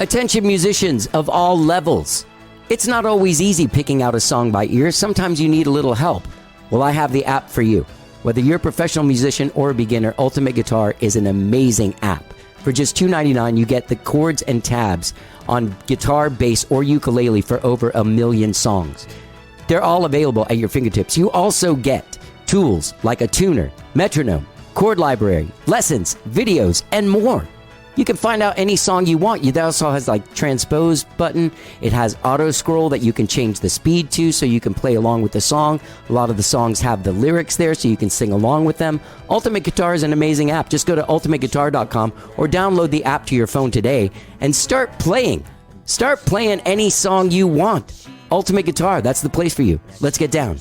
Attention musicians of all levels. It's not always easy picking out a song by ear. Sometimes you need a little help. Well, I have the app for you. Whether you're a professional musician or a beginner, Ultimate Guitar is an amazing app. For just $2.99, you get the chords and tabs on guitar, bass, or ukulele for over 1 million songs. They're all available at your fingertips. You also get tools like a tuner, metronome, chord library, lessons, videos, and more. You can find out any song you want. It also has like transpose button. It has auto scroll that you can change the speed to so you can play along with the song. A lot of the songs have the lyrics there so you can sing along with them. Ultimate Guitar is an amazing app. Just go to ultimateguitar.com or download the app to your phone today and start playing. Start playing any song you want. Ultimate Guitar, that's the place for you. Let's get down.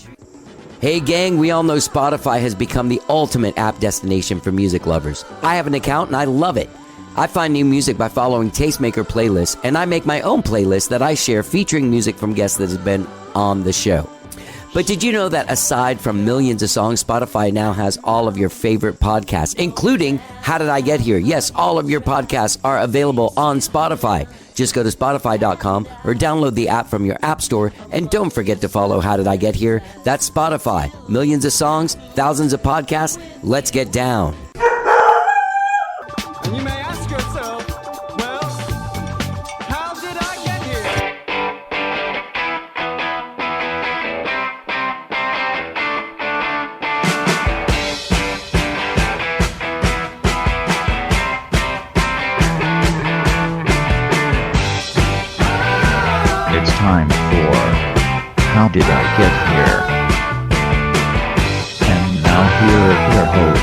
Hey gang, we all know Spotify has become the ultimate app destination for music lovers. I have an account and I love it. I find new music by following Tastemaker playlists, and I make my own playlist that I share featuring music from guests that have been on the show. But did you know that aside from millions of songs, Spotify now has all of your favorite podcasts, including How Did I Get Here? Yes, all of your podcasts are available on Spotify. Just go to Spotify.com or download the app from your app store, and don't forget to follow How Did I Get Here? That's Spotify. Millions of songs, thousands of podcasts. Let's get down. And you may ask yourself, well, how did I get here? It's time for How Did I Get Here? And now here is your host,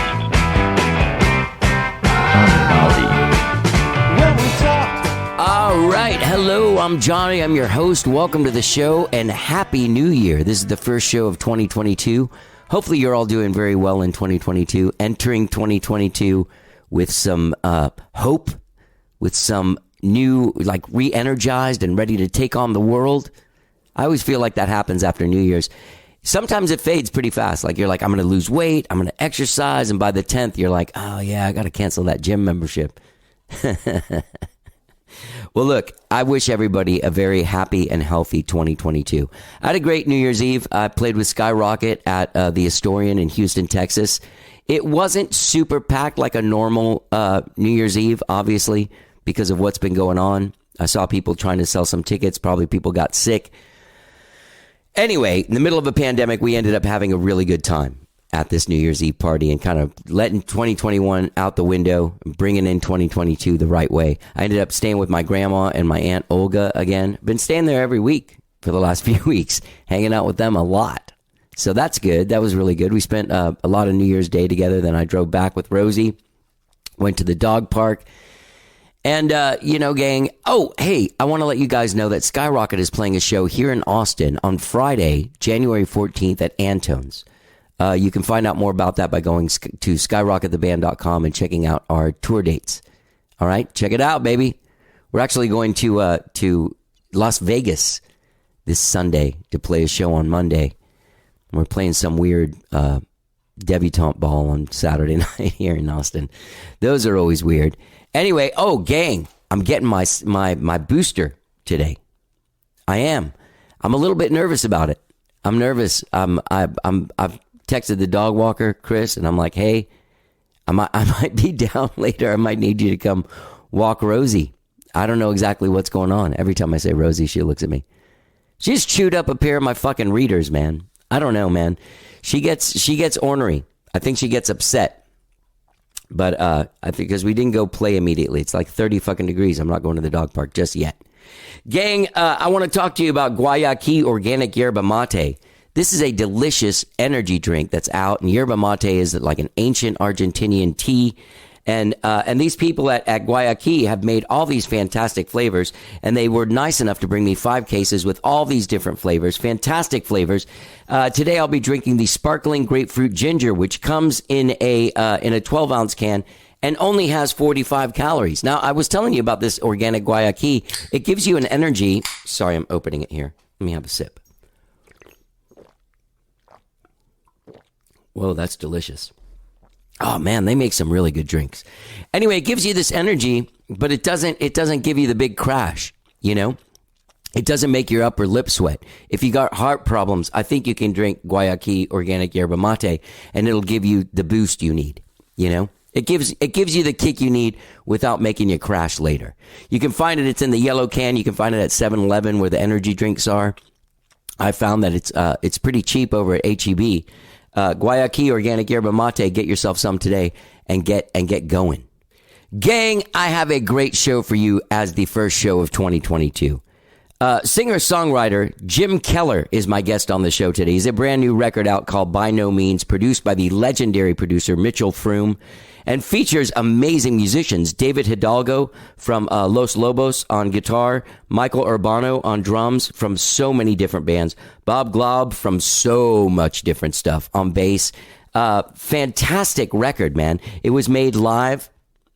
All right. Hello, I'm Johnny. I'm your host. Welcome to the show and Happy New Year. This is the first show of 2022. Hopefully you're all doing very well in 2022, entering 2022 with some hope, with some new, like re-energized and ready to take on the world. I always feel like that happens after New Year's. Sometimes it fades pretty fast. Like you're like, I'm going to lose weight. I'm going to exercise. And by the 10th, you're like, oh yeah, I got to cancel that gym membership. Well, look, I wish everybody a very happy and healthy 2022. I had a great New Year's Eve. I played with Skyrocket at the Astorian in Houston, Texas. It wasn't super packed like a normal New Year's Eve, obviously, because of what's been going on. I saw people trying to sell some tickets. Probably people got sick. Anyway, in the middle of a pandemic, we ended up having a really good time at this New Year's Eve party and kind of letting 2021 out the window, bringing in 2022 the right way. I ended up staying with my grandma and my aunt Olga again. Been staying there every week for the last few weeks, hanging out with them a lot. So that's good. That was really good. We spent a lot of New Year's Day together. Then I drove back with Rosie, went to the dog park. And, gang, oh, hey, I want to let you guys know that Skyrocket is playing a show here in Austin on Friday, January 14th at Antone's. You can find out more about that by going to skyrockettheband.com and checking out our tour dates. All right, check it out, baby. We're actually going to Las Vegas this Sunday to play a show on Monday. We're playing some weird debutante ball on Saturday night here in Austin. Those are always weird. Anyway, oh, gang, I'm getting my booster today. I am. I'm a little bit nervous about it. I'm nervous. I've texted the dog walker, Chris, and I'm like, hey, I might be down later. I might need you to come walk Rosie. I don't know exactly what's going on. Every time I say Rosie, she looks at me. She just chewed up a pair of my fucking readers, man. I don't know, man. She gets ornery. I think she gets upset. But I think because we didn't go play immediately. It's like 30 fucking degrees. I'm not going to the dog park just yet. Gang, I want to talk to you about Guayaki Organic Yerba Mate. This is a delicious energy drink that's out, and yerba mate is like an ancient Argentinian tea. And these people at Guayaki have made all these fantastic flavors, and they were nice enough to bring me 5 cases with all these different flavors, fantastic flavors. Today I'll be drinking the sparkling grapefruit ginger, which comes in a 12-ounce can and only has 45 calories. Now, I was telling you about this organic Guayaki. It gives you an energy. Sorry, I'm opening it here. Let me have a sip. Whoa, that's delicious. Oh, man, they make some really good drinks. Anyway, it gives you this energy but it doesn't give you the big crash, you know? It doesn't make your upper lip sweat. If you got heart problems, I think you can drink Guayaki organic yerba mate and it'll give you the boost you need, you know? It gives you the kick you need without making you crash later. You can find it. It's in the yellow can. You can find it at 7-Eleven where the energy drinks are. I found that it's pretty cheap over at HEB. Guayaki organic yerba mate. Get yourself some today and get going. Gang, I have a great show for you as the first show of 2022. Singer-songwriter Jim Keller is my guest on the show today. He's a brand new record out called By No Means, produced by the legendary producer Mitchell Froom, and features amazing musicians. David Hidalgo from Los Lobos on guitar, Michael Urbano on drums from so many different bands, Bob Glaub from so much different stuff on bass. Fantastic record, man. It was made live.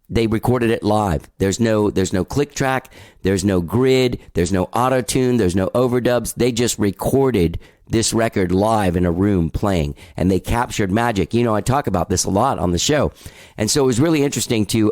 They recorded it live. There's no click track. There's no grid. There's no auto tune. There's no overdubs. They just recorded this record live in a room playing, and they captured magic. You know, I talk about this a lot on the show, and so it was really interesting to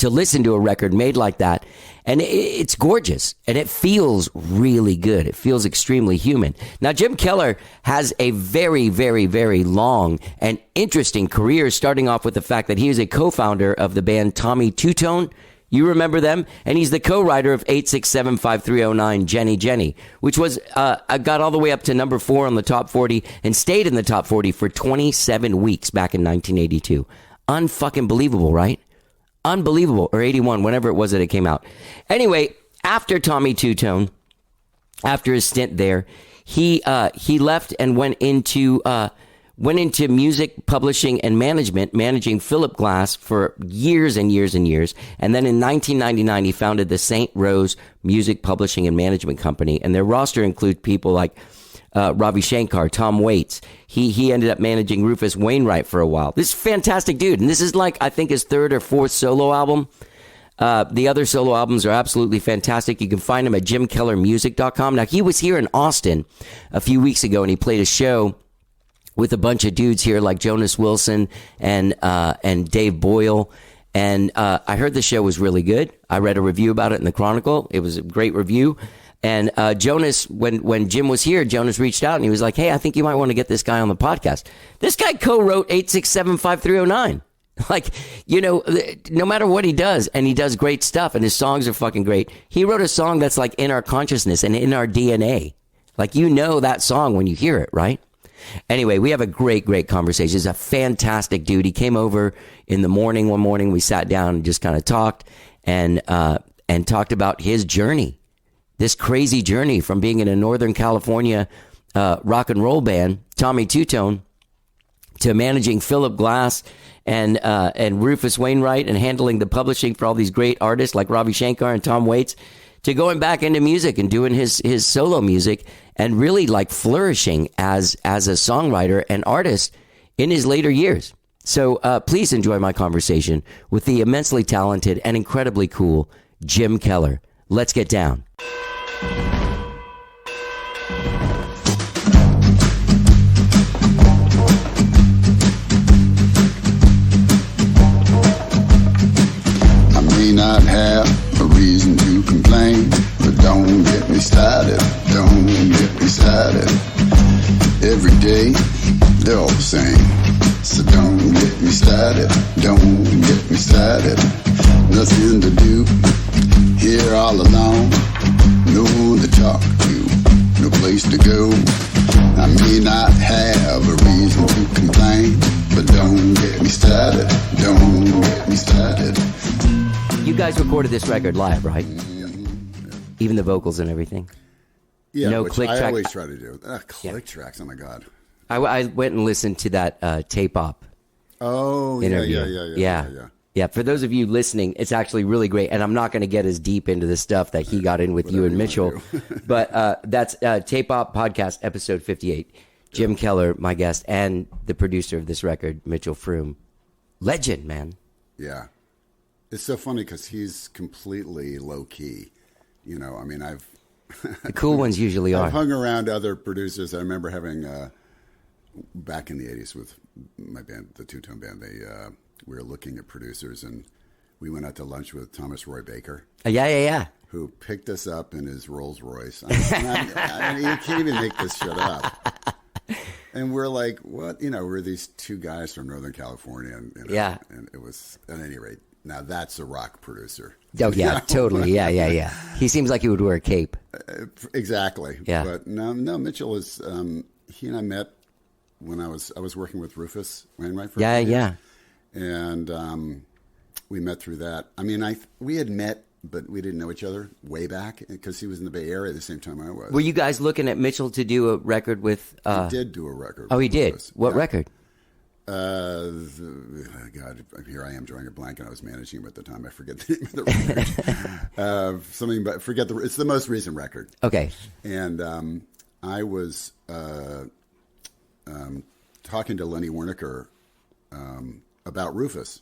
listen to a record made like that, and it's gorgeous, and it feels really good. It feels extremely human. Now, Jim Keller has a very, very, very long and interesting career, starting off with the fact that he is a co-founder of the band Tommy Two Tone. You remember them? And he's the co-writer of 8675309 Jenny Jenny, which was got all the way up to number 4 on the top 40 and stayed in the top 40 for 27 weeks back in 1982. Unfucking believable, right? Unbelievable. Or 81, whenever it was that it came out. Anyway, after Tommy Two Tone, after his stint there, he left and went into music publishing and management, managing Philip Glass for years and years and years. And then in 1999, he founded the St. Rose Music Publishing and Management Company. And their roster includes people like Ravi Shankar, Tom Waits. He ended up managing Rufus Wainwright for a while. This is a fantastic dude. And this is like, I think, his 3rd or 4th solo album. The other solo albums are absolutely fantastic. You can find him at jimkellermusic.com. Now, he was here in Austin a few weeks ago, and he played a show with a bunch of dudes here like Jonas Wilson and Dave Boyle. And I heard the show was really good. I read a review about it in the Chronicle. It was a great review. And Jonas, when Jim was here, Jonas reached out and he was like, hey, I think you might want to get this guy on the podcast. This guy co-wrote 8675309. Like, you know, no matter what he does, and he does great stuff, and his songs are fucking great. He wrote a song that's like in our consciousness and in our DNA. Like, you know that song when you hear it, right? Anyway, we have a great conversation. He's a fantastic dude. He came over in the morning. One morning, we sat down and just kind of talked and talked about his journey, this crazy journey from being in a Northern California rock and roll band, Tommy Two Tone, to managing Philip Glass and Rufus Wainwright and handling the publishing for all these great artists like Ravi Shankar and Tom Waits, to going back into music and doing his solo music and really like flourishing as a songwriter and artist in his later years. So please enjoy my conversation with the immensely talented and incredibly cool Jim Keller. Let's get down. I may not have a reason to complain, but don't get me started, don't get me started. Every day, they're all the same, so don't get me started, don't get me started. Nothing to do, here all alone, no one to talk to, no place to go. I may not have a reason to complain, but don't get me started, don't get me started. You guys recorded this record live, right? Even the vocals and everything? Yeah, No which click I track? always try to do. Click tracks, oh my God. I went and listened to that tape op Oh, interview. yeah. Yeah, for those of you listening, it's actually really great. And I'm not going to get as deep into the stuff that he got in with you and Mitchell. But that's Tape Op Podcast, episode 58. Jim Keller, my guest, and the producer of this record, Mitchell Froom. Legend, man. Yeah. It's so funny because he's completely low-key. You know, I mean, The cool ones usually I've are. hung around other producers. I remember having, back in the 80s with my band, the Two Tone Band, we were looking at producers, and we went out to lunch with Thomas Roy Baker, Yeah. who picked us up in his Rolls Royce. I mean, you can't even make this shit up. And we're like, what? You know, we're these two guys from Northern California. And, you know, Yeah. And it was, at any rate, now that's a rock producer. Oh, yeah, totally. Yeah. He seems like he would wear a cape. Exactly. Yeah. But no, Mitchell is, he and I met when I was working with Rufus Wainwright for a few years. And we met through that. I mean, we had met, but we didn't know each other way back because he was in the Bay Area at the same time I was. Were you guys looking at Mitchell to do a record with? He did do a record. Oh, he with did. Rufus. What Yeah. record? God, here I am drawing a blank, and I was managing him at the time. I forget the name of the record. Something, but forget it's the most recent record. Okay. And I was talking to Lenny Wernicker about Rufus,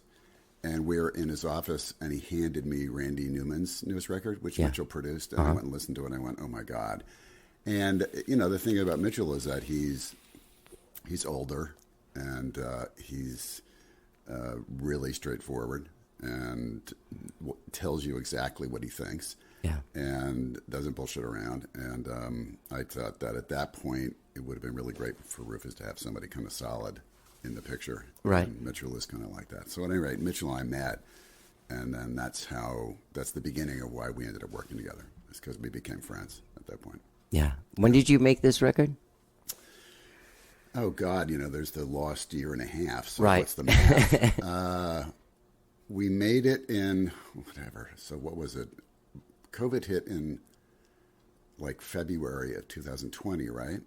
and we were in his office, and he handed me Randy Newman's newest record, which Mitchell produced, and I went and listened to it, and I went, oh my God. And you know, the thing about Mitchell is that he's older, and he's really straightforward and tells you exactly what he thinks. Yeah. And doesn't bullshit around. And I thought that at that point, it would have been really great for Rufus to have somebody kind of solid in the picture. Right. And Mitchell is kind of like that. So at any rate, Mitchell and I met, and then that's the beginning of why we ended up working together. It's because we became friends at that point. Yeah. When did you make this record? Oh, God, you know, there's the lost year and a half. So Right. what's the math? We made it in, whatever. So what was it? COVID hit in like February of 2020, right?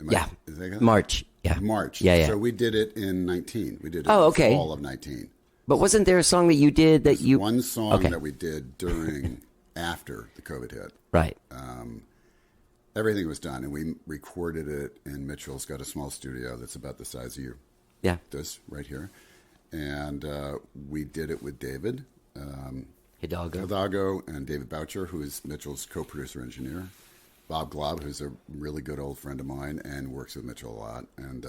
Yeah. Is that March. Yeah. March. Yeah. So we did it in 19. We did it Oh, in okay. the fall of 19. But wasn't there a song that you did that you? One song Okay. that we did after the COVID hit. Right. Everything was done, and we recorded it, and Mitchell's got a small studio that's about the size of Yeah. this right here. And we did it with David Hidalgo and David Boucher, who is Mitchell's co-producer engineer. Bob Glob, who's a really good old friend of mine and works with Mitchell a lot. And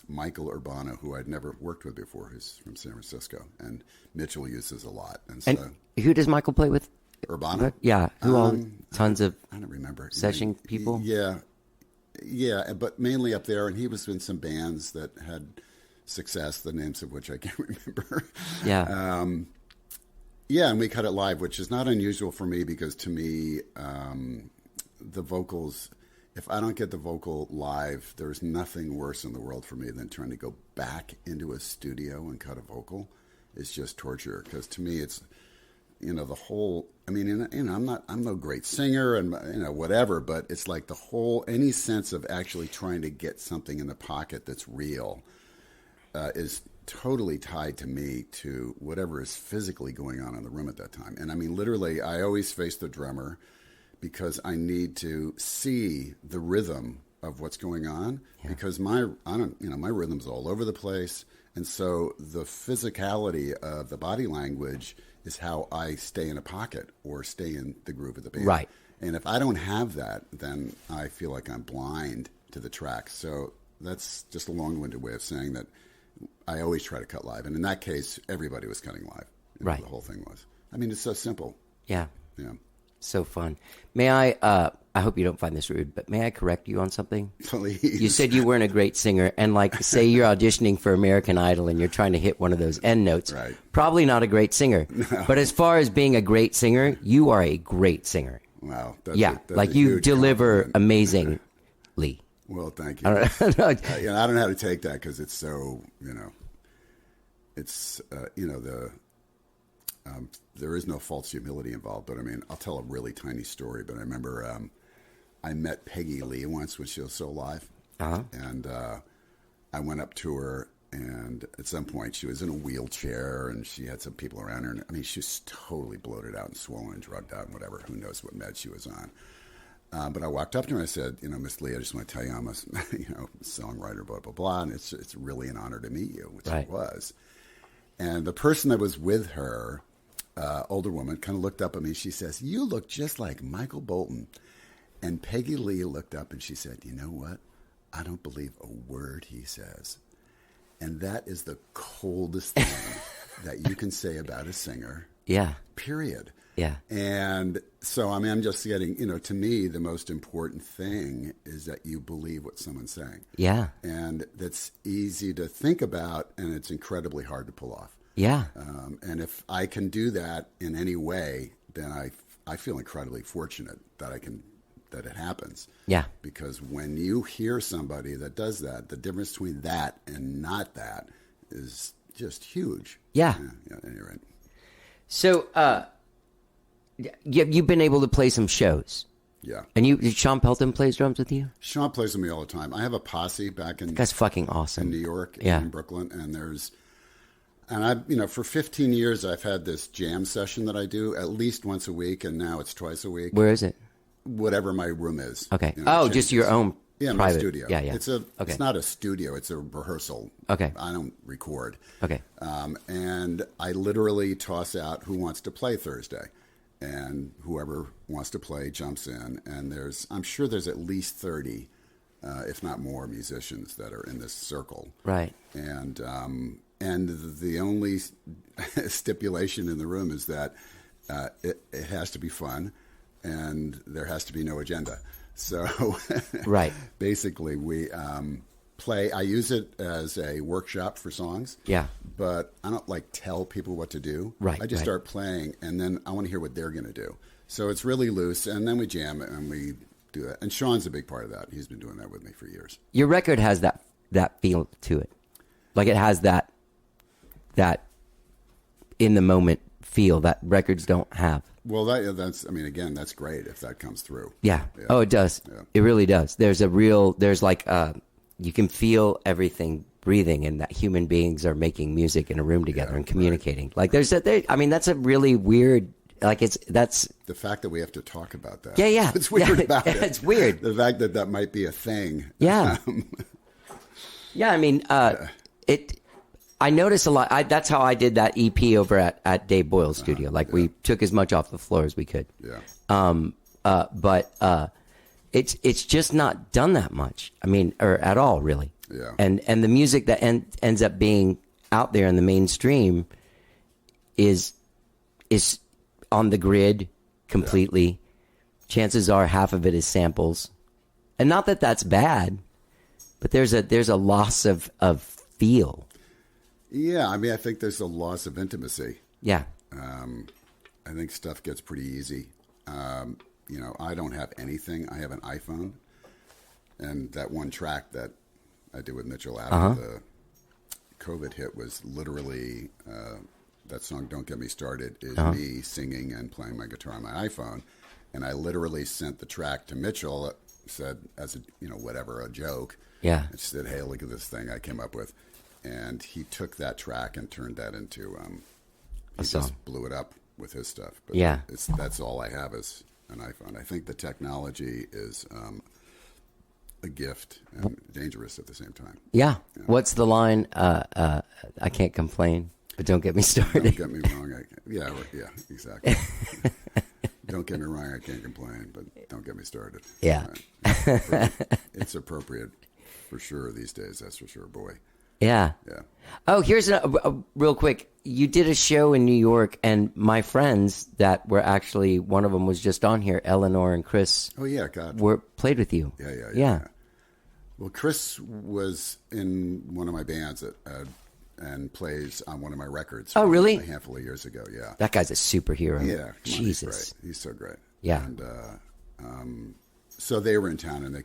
Michael Urbano, who I'd never worked with before, who's from San Francisco. And Mitchell uses a lot. And so And who does Michael play with? Urbano? Yeah. Who all? Tons of I don't remember. session people? Yeah, but mainly up there. And he was in some bands that had success, the names of which I can't remember. Yeah. Yeah, and we cut it live, which is not unusual for me because to me, the vocals, if I don't get the vocal live, there's nothing worse in the world for me than trying to go back into a studio and cut a vocal. It's just torture because to me, it's, you know, the whole, I mean, you know, I'm no great singer and, you know, whatever, but it's like the whole, any sense of actually trying to get something in the pocket that's real is totally tied to me to whatever is physically going on in the room at that time. And I mean, literally, I always face the drummer because I need to see the rhythm of what's going on because my rhythm's all over the place. And so the physicality of the body language is how I stay in a pocket or stay in the groove of the band. Right. And if I don't have that, then I feel like I'm blind to the track. So that's just a long-winded way of saying that I always try to cut live. And in that case, everybody was cutting live. Right. The whole thing was. I mean, it's so simple. Yeah. Yeah. So fun. May I hope you don't find this rude, but may I correct you on something? Please. You said you weren't a great singer, and like, say you're auditioning for American Idol and you're trying to hit one of those end notes. Right. Probably not a great singer. No. But as far as being a great singer, you are a great singer. Wow. Yeah. That's like a you huge deliver compliment. amazingly. Well, thank you. I don't know. You know, I don't know how to take that because it's so, you know, it's, you know, there is no false humility involved. But I mean, I'll tell a really tiny story. But I remember I met Peggy Lee once when she was still alive. Uh-huh. And I went up to her, and at some point she was in a wheelchair, and she had some people around her. And I mean, she was totally bloated out and swollen and drugged out and whatever. Who knows what meds she was on. But I walked up to her and I said, you know, Miss Lee, I just want to tell you I'm a songwriter, blah, blah, blah. And it's really an honor to meet you, which Right. it was. And the person that was with her, older woman, kind of looked up at me. She says, you look just like Michael Bolton. And Peggy Lee looked up and she said, you know what? I don't believe a word he says. And that is the coldest thing that you can say about a singer, Yeah. period. Yeah. And so, I mean, I'm just getting, to me, the most important thing is that you believe what someone's saying. Yeah. And that's easy to think about, and it's incredibly hard to pull off. Yeah. And if I can do that in any way, then I feel incredibly fortunate that that it happens. Yeah. Because when you hear somebody that does that, the difference between that and not that is just huge. Yeah. You're right. So, you've been able to play some shows. Yeah. And Sean Pelton plays drums with you? Sean plays with me all the time. I have a posse back in That's fucking in awesome. New York, Yeah. and in Brooklyn, and for 15 years I've had this jam session that I do at least once a week, and now it's twice a week. Where is it? Whatever my room is. Okay. It Just changes. your own Yeah, private my studio. Yeah, yeah. Okay. Okay. It's not a studio. It's a rehearsal. Okay. I don't record. Okay. And I literally toss out who wants to play Thursday, and whoever wants to play jumps in. And I'm sure there's at least 30, if not more, musicians that are in this circle. Right. And the only stipulation in the room is that it has to be fun, and there has to be no agenda. So Right. basically we play. I use it as a workshop for songs. Yeah. But I don't tell people what to do. Right, I just right. start playing, and then I want to hear what they're going to do. So it's really loose, and then we jam and we do that. And Sean's a big part of that. He's been doing that with me for years. Your record has that feel to it. Like it has that in the moment feel that records don't have. Well, that's great if that comes through. Yeah. Oh, it does. Yeah. It really does. There's you can feel everything breathing, and that human beings are making music in a room together and communicating. Right. Like that's a really weird, that's the fact that we have to talk about that. Yeah. It's weird about it. It's weird. The fact that might be a thing. Yeah. Yeah. I mean, I notice a lot. That's how I did that EP over at Dave Boyle's studio. We took as much off the floor as we could. Yeah. But it's just not done that much. I mean, or at all, really. Yeah. And the music that ends up being out there in the mainstream is on the grid completely. Yeah. Chances are half of it is samples, and not that that's bad, but there's a loss of feel. Yeah, I mean, I think there's a loss of intimacy. Yeah. I think stuff gets pretty easy. I don't have anything. I have an iPhone, and that one track that I did with Mitchell after the COVID hit was literally that song "Don't Get Me Started" is me singing and playing my guitar on my iPhone, and I literally sent the track to Mitchell. Said as a joke. Yeah. I said, "Hey, look at this thing I came up with." And he took that track and turned that into he just blew it up with his stuff. But yeah, that's all I have is an iPhone. I think the technology is a gift and dangerous at the same time. Yeah. What's the line? I can't complain, but don't get me started. Don't get me wrong. Yeah, exactly. Don't get me wrong. I can't complain, but don't get me started. Yeah. It's appropriate for sure these days. That's for sure, boy. Yeah. Yeah. Oh, here's real quick. You did a show in New York, and my friends that were actually, one of them was just on here, Eleanor and Chris. Oh yeah, God. Played with you. Yeah. Well, Chris was in one of my bands and plays on one of my records. Oh, really? A handful of years ago. Yeah. That guy's a superhero. Yeah. Jesus. He's so great. Yeah. And so they were in town, and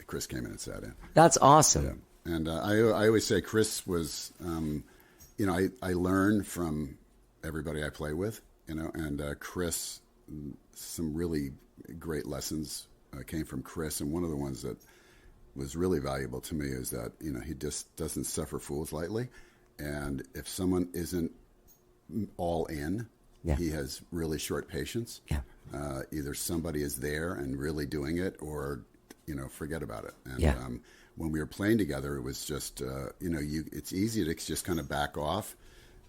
Chris came in and sat in. That's awesome. Yeah. And I always say Chris was, I learn from everybody I play with, and Chris, some really great lessons came from Chris. And one of the ones that was really valuable to me is that, he just doesn't suffer fools lightly. And if someone isn't all in, he has really short patience. Yeah. Either somebody is there and really doing it, or, forget about it. And, when we were playing together, it was just, it's easy to just kind of back off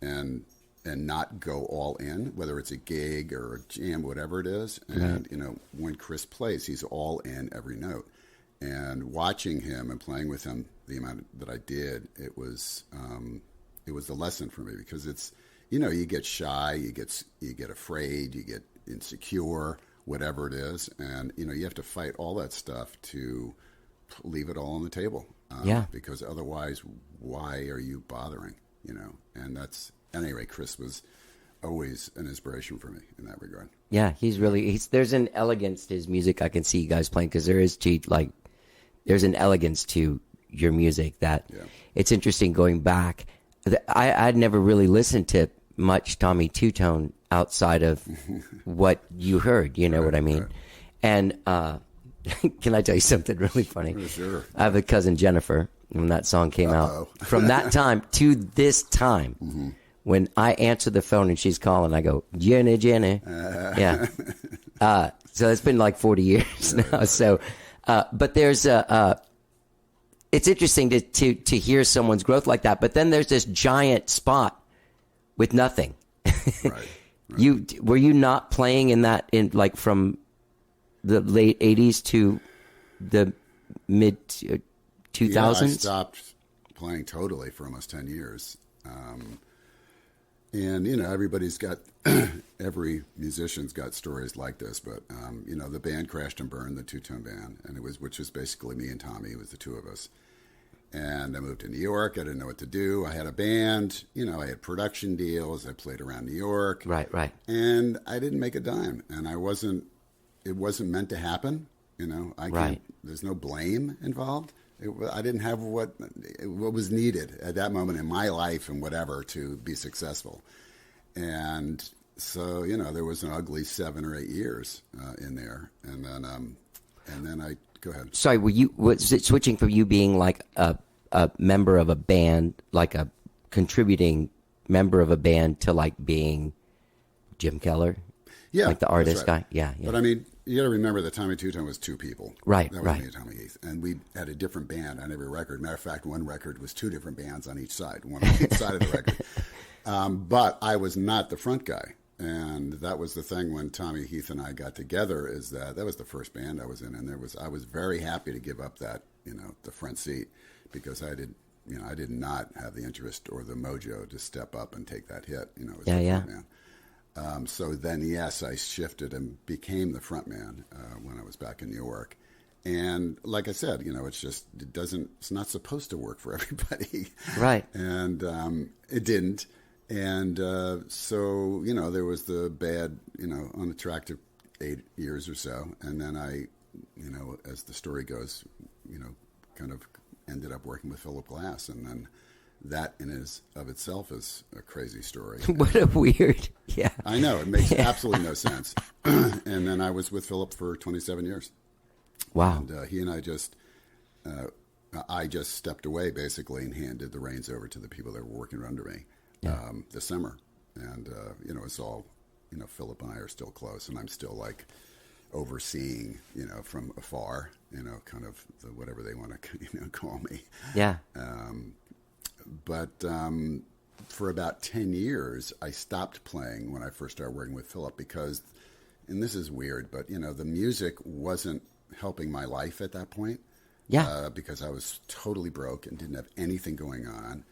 and not go all in, whether it's a gig or a jam, whatever it is. And, when Chris plays, he's all in every note. And watching him and playing with him the amount that I did, it was a lesson for me, because you get shy, you get afraid, you get insecure, whatever it is, and you have to fight all that stuff to leave it all on the table. Yeah. Because otherwise, why are you bothering? And that's, at any rate, Chris was always an inspiration for me in that regard. Yeah, there's an elegance to his music. I can see you guys playing because there's an elegance to your music that it's interesting going back. I'd never really listened to much Tommy Two-Tone outside of what you heard, you know what I mean? Right. And can I tell you something really funny? Sure. I have a cousin, Jennifer, when that song came out. From that time to this time, when I answer the phone and she's calling, I go, Jenny, Jenny. Yeah. So it's been like 40 years now. So, but there's it's interesting to hear someone's growth like that. But then there's this giant spot with nothing. Right. Were you not playing in like from the late 80s to the mid 2000s? Yeah, I stopped playing totally for almost 10 years. And, everybody's got, every musician's got stories like this, but, the band crashed and burned, the Two-Tone Band, which was basically me and Tommy. It was the two of us. And I moved to New York. I didn't know what to do. I had a band, I had production deals. I played around New York. Right. And I didn't make a dime. And it wasn't meant to happen. There's no blame involved. I didn't have what was needed at that moment in my life and whatever to be successful. And so, there was an ugly 7 or 8 years in there. And then I, go ahead. Sorry, was it switching from you being like a member of a band, like a contributing member of a band, to like being Jim Keller? Yeah. Like the artist right. guy? Yeah. But I mean, you got to remember that Tommy Two-Tone was two people. Right, that was me and Tommy Heath. And we had a different band on every record. Matter of fact, one record was two different bands on each side, one on each side of the record. But I was not the front guy. And that was the thing when Tommy Heath and I got together, is that was the first band I was in. And I was very happy to give up that, the front seat, because I did not have the interest or the mojo to step up and take that hit, as the front man. So then, yes, I shifted and became the front man when I was back in New York. And like I said, it's not supposed to work for everybody. Right. And it didn't. And so, there was the bad, unattractive 8 years or so. And then I, as the story goes, kind of ended up working with Philip Glass. And then that of itself is a crazy story. What a weird, yeah. I know, it makes absolutely no sense. And then I was with Philip for 27 years. Wow. And he and I just stepped away basically and handed the reins over to the people that were working under me this summer. And, it's all, Philip and I are still close, and I'm still like overseeing, from afar, kind of whatever they want to, call me. Yeah. But for about 10 years, I stopped playing when I first started working with Philip because, and this is weird, but, the music wasn't helping my life at that point. Yeah. Because I was totally broke and didn't have anything going on.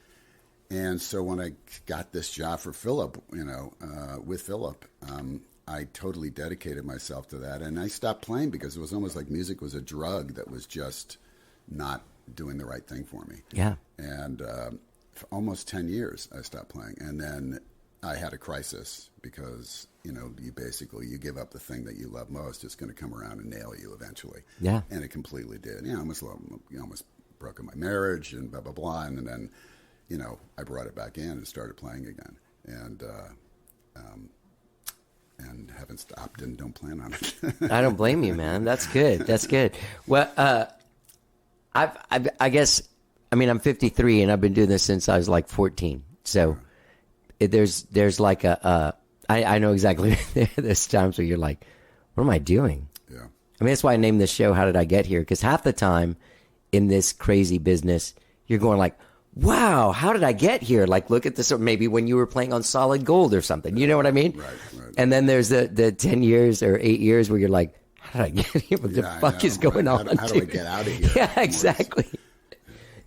And so when I got this job for Philip, with Philip, I totally dedicated myself to that. And I stopped playing because it was almost like music was a drug that was just not doing the right thing for me. Yeah. And for almost 10 years, I stopped playing. And then I had a crisis because, you give up the thing that you love most. It's going to come around and nail you eventually. Yeah. And it completely did. I almost broke up my marriage and blah, blah, blah. And then, I brought it back in and started playing again. And haven't stopped and don't plan on it. I don't blame you, man. That's good. That's good. Well, I guess, I'm 53 and I've been doing this since I was like 14. So there's like I know exactly. There's times where you're like, what am I doing? Yeah. That's why I named this show, How Did I Get Here? Because half the time in this crazy business, you're going like, wow, how did I get here? Like, look at this. Or maybe when you were playing on Solid Gold or something. You know what I mean? Right. And then there's the 10 years or 8 years where you're like, how did I get here? What the fuck is going on? How do I get out of here? Yeah, exactly.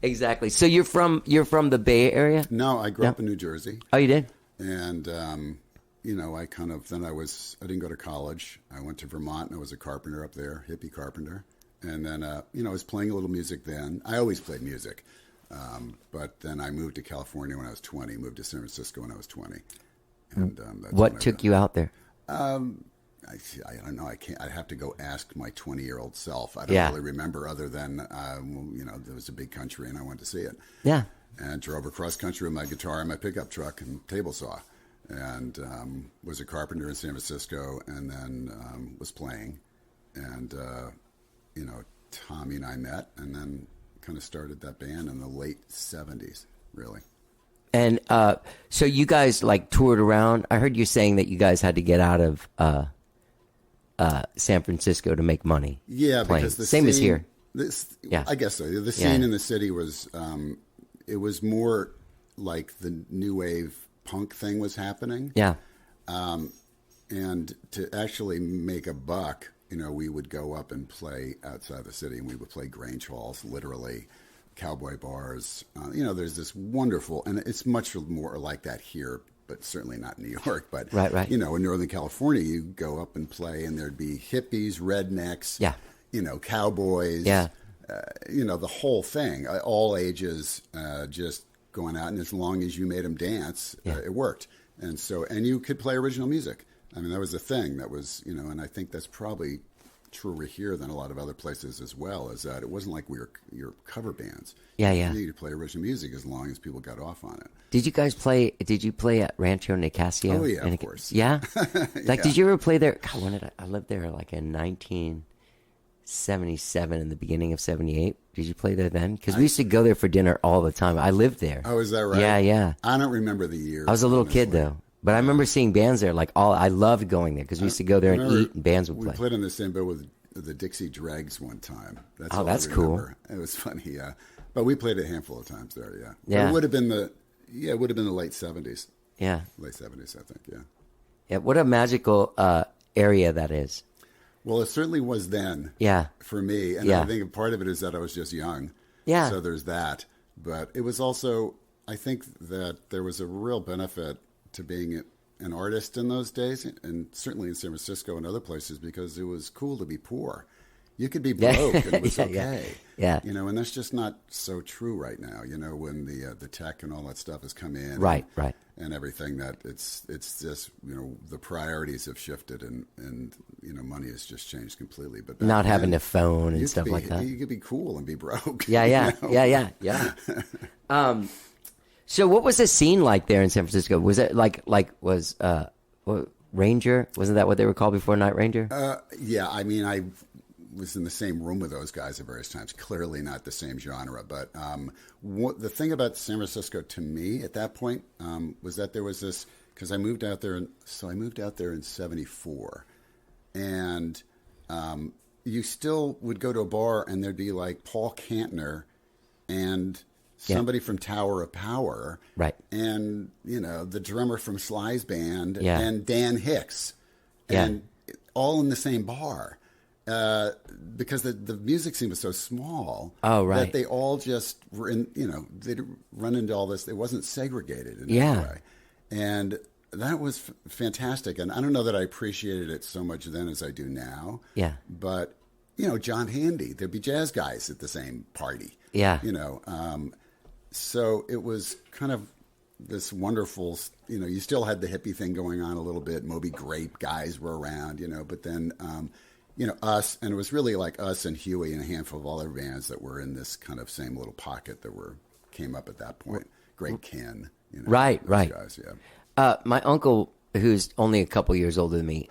Exactly. So you're from the Bay Area? No, I grew up in New Jersey. Oh, you did? And I I didn't go to college. I went to Vermont and I was a carpenter up there, hippie carpenter. And then, I was playing a little music then. I always played music. But then I moved to California when I was 20, moved to San Francisco when I was 20. And that's What when took you out there? I don't know. I'd have to go ask my 20-year-old self. I don't Yeah. really remember other than, there was a big country and I wanted to see it. Yeah. And drove across country with my guitar and my pickup truck and table saw. And was a carpenter in San Francisco and then was playing. And, Tommy and I met and then kind of started that band in the late 70s, really. And so you guys like toured around. I heard you saying that you guys had to get out of San Francisco to make money. Yeah, playing. because the same scene, as here. Yeah, I guess so. The scene in the city was it was more like the new wave punk thing was happening. Yeah. And to actually make a buck, we would go up and play outside the city, and we would play Grange halls, literally, cowboy bars. There's this wonderful, and it's much more like that here, but certainly not in New York. But Right. in Northern California, you go up and play, and there'd be hippies, rednecks, Yeah. Cowboys, Yeah. The whole thing, all ages, just going out, and as long as you made them dance, it worked. And you could play original music. I mean, that was the thing that was, and I think that's probably truer here than a lot of other places as well, is that it wasn't like we were your cover bands. Yeah. You needed to play original music as long as people got off on it. Did you play at Rancho Nicasio? Oh, yeah, of course. Yeah? Yeah. Did you ever play there? God, when did I lived there like in 1977 in the beginning of 78. Did you play there then? Because we used to go there for dinner all the time. I lived there. Oh, is that right? Yeah. I don't remember the year. I was a little kid honestly. though. But I remember seeing bands there. I loved going there because we used to go there and eat, and bands would We play. played in the same bill with the Dixie Dregs one time. That's all that's I cool. remember. It was funny, yeah. But we played a handful of times there, yeah. Yeah. But it would have been the late 70s. Yeah. Late 70s, I think, yeah. Yeah. What a magical area that is. Well, it certainly was then. Yeah. For me, and Yeah. I think part of it is that I was just young. Yeah. So there's that. But it was also, I think that there was a real benefit to being an artist in those days, and certainly in San Francisco and other places, because it was cool to be poor. You could be broke and it was okay. Yeah. And that's just not so true right now, when the tech and all that stuff has come in. Right. And everything, that it's just, the priorities have shifted and money has just changed completely. But back Not having then, a phone and you stuff could be- like that. You could be cool and be broke. Yeah. Yeah. So what was the scene like there in San Francisco? Was it was Ranger? Wasn't that what they were called before Night Ranger? Yeah, I mean, I was in the same room with those guys at various times. Clearly not the same genre, but the thing about San Francisco to me at that point was that there was this, because I moved out there, in '74, and you still would go to a bar and there'd be like Paul Kantner and somebody from Tower of Power, Right. and the drummer from Sly's band, Yeah. and Dan Hicks, and all in the same bar, because the music scene was so small. Oh, right. That they all just were in, they'd run into all this. It wasn't segregated in Yeah. any way, and that was fantastic. And I don't know that I appreciated it so much then as I do now. Yeah. But John Handy, there'd be jazz guys at the same party. Yeah. So it was kind of this wonderful, you still had the hippie thing going on a little bit. Moby Grape guys were around, but then, us, and it was really like us and Huey and a handful of other bands that were in this kind of same little pocket that came up at that point. Greg Ken, Right. guys, yeah. My uncle, who's only a couple years older than me,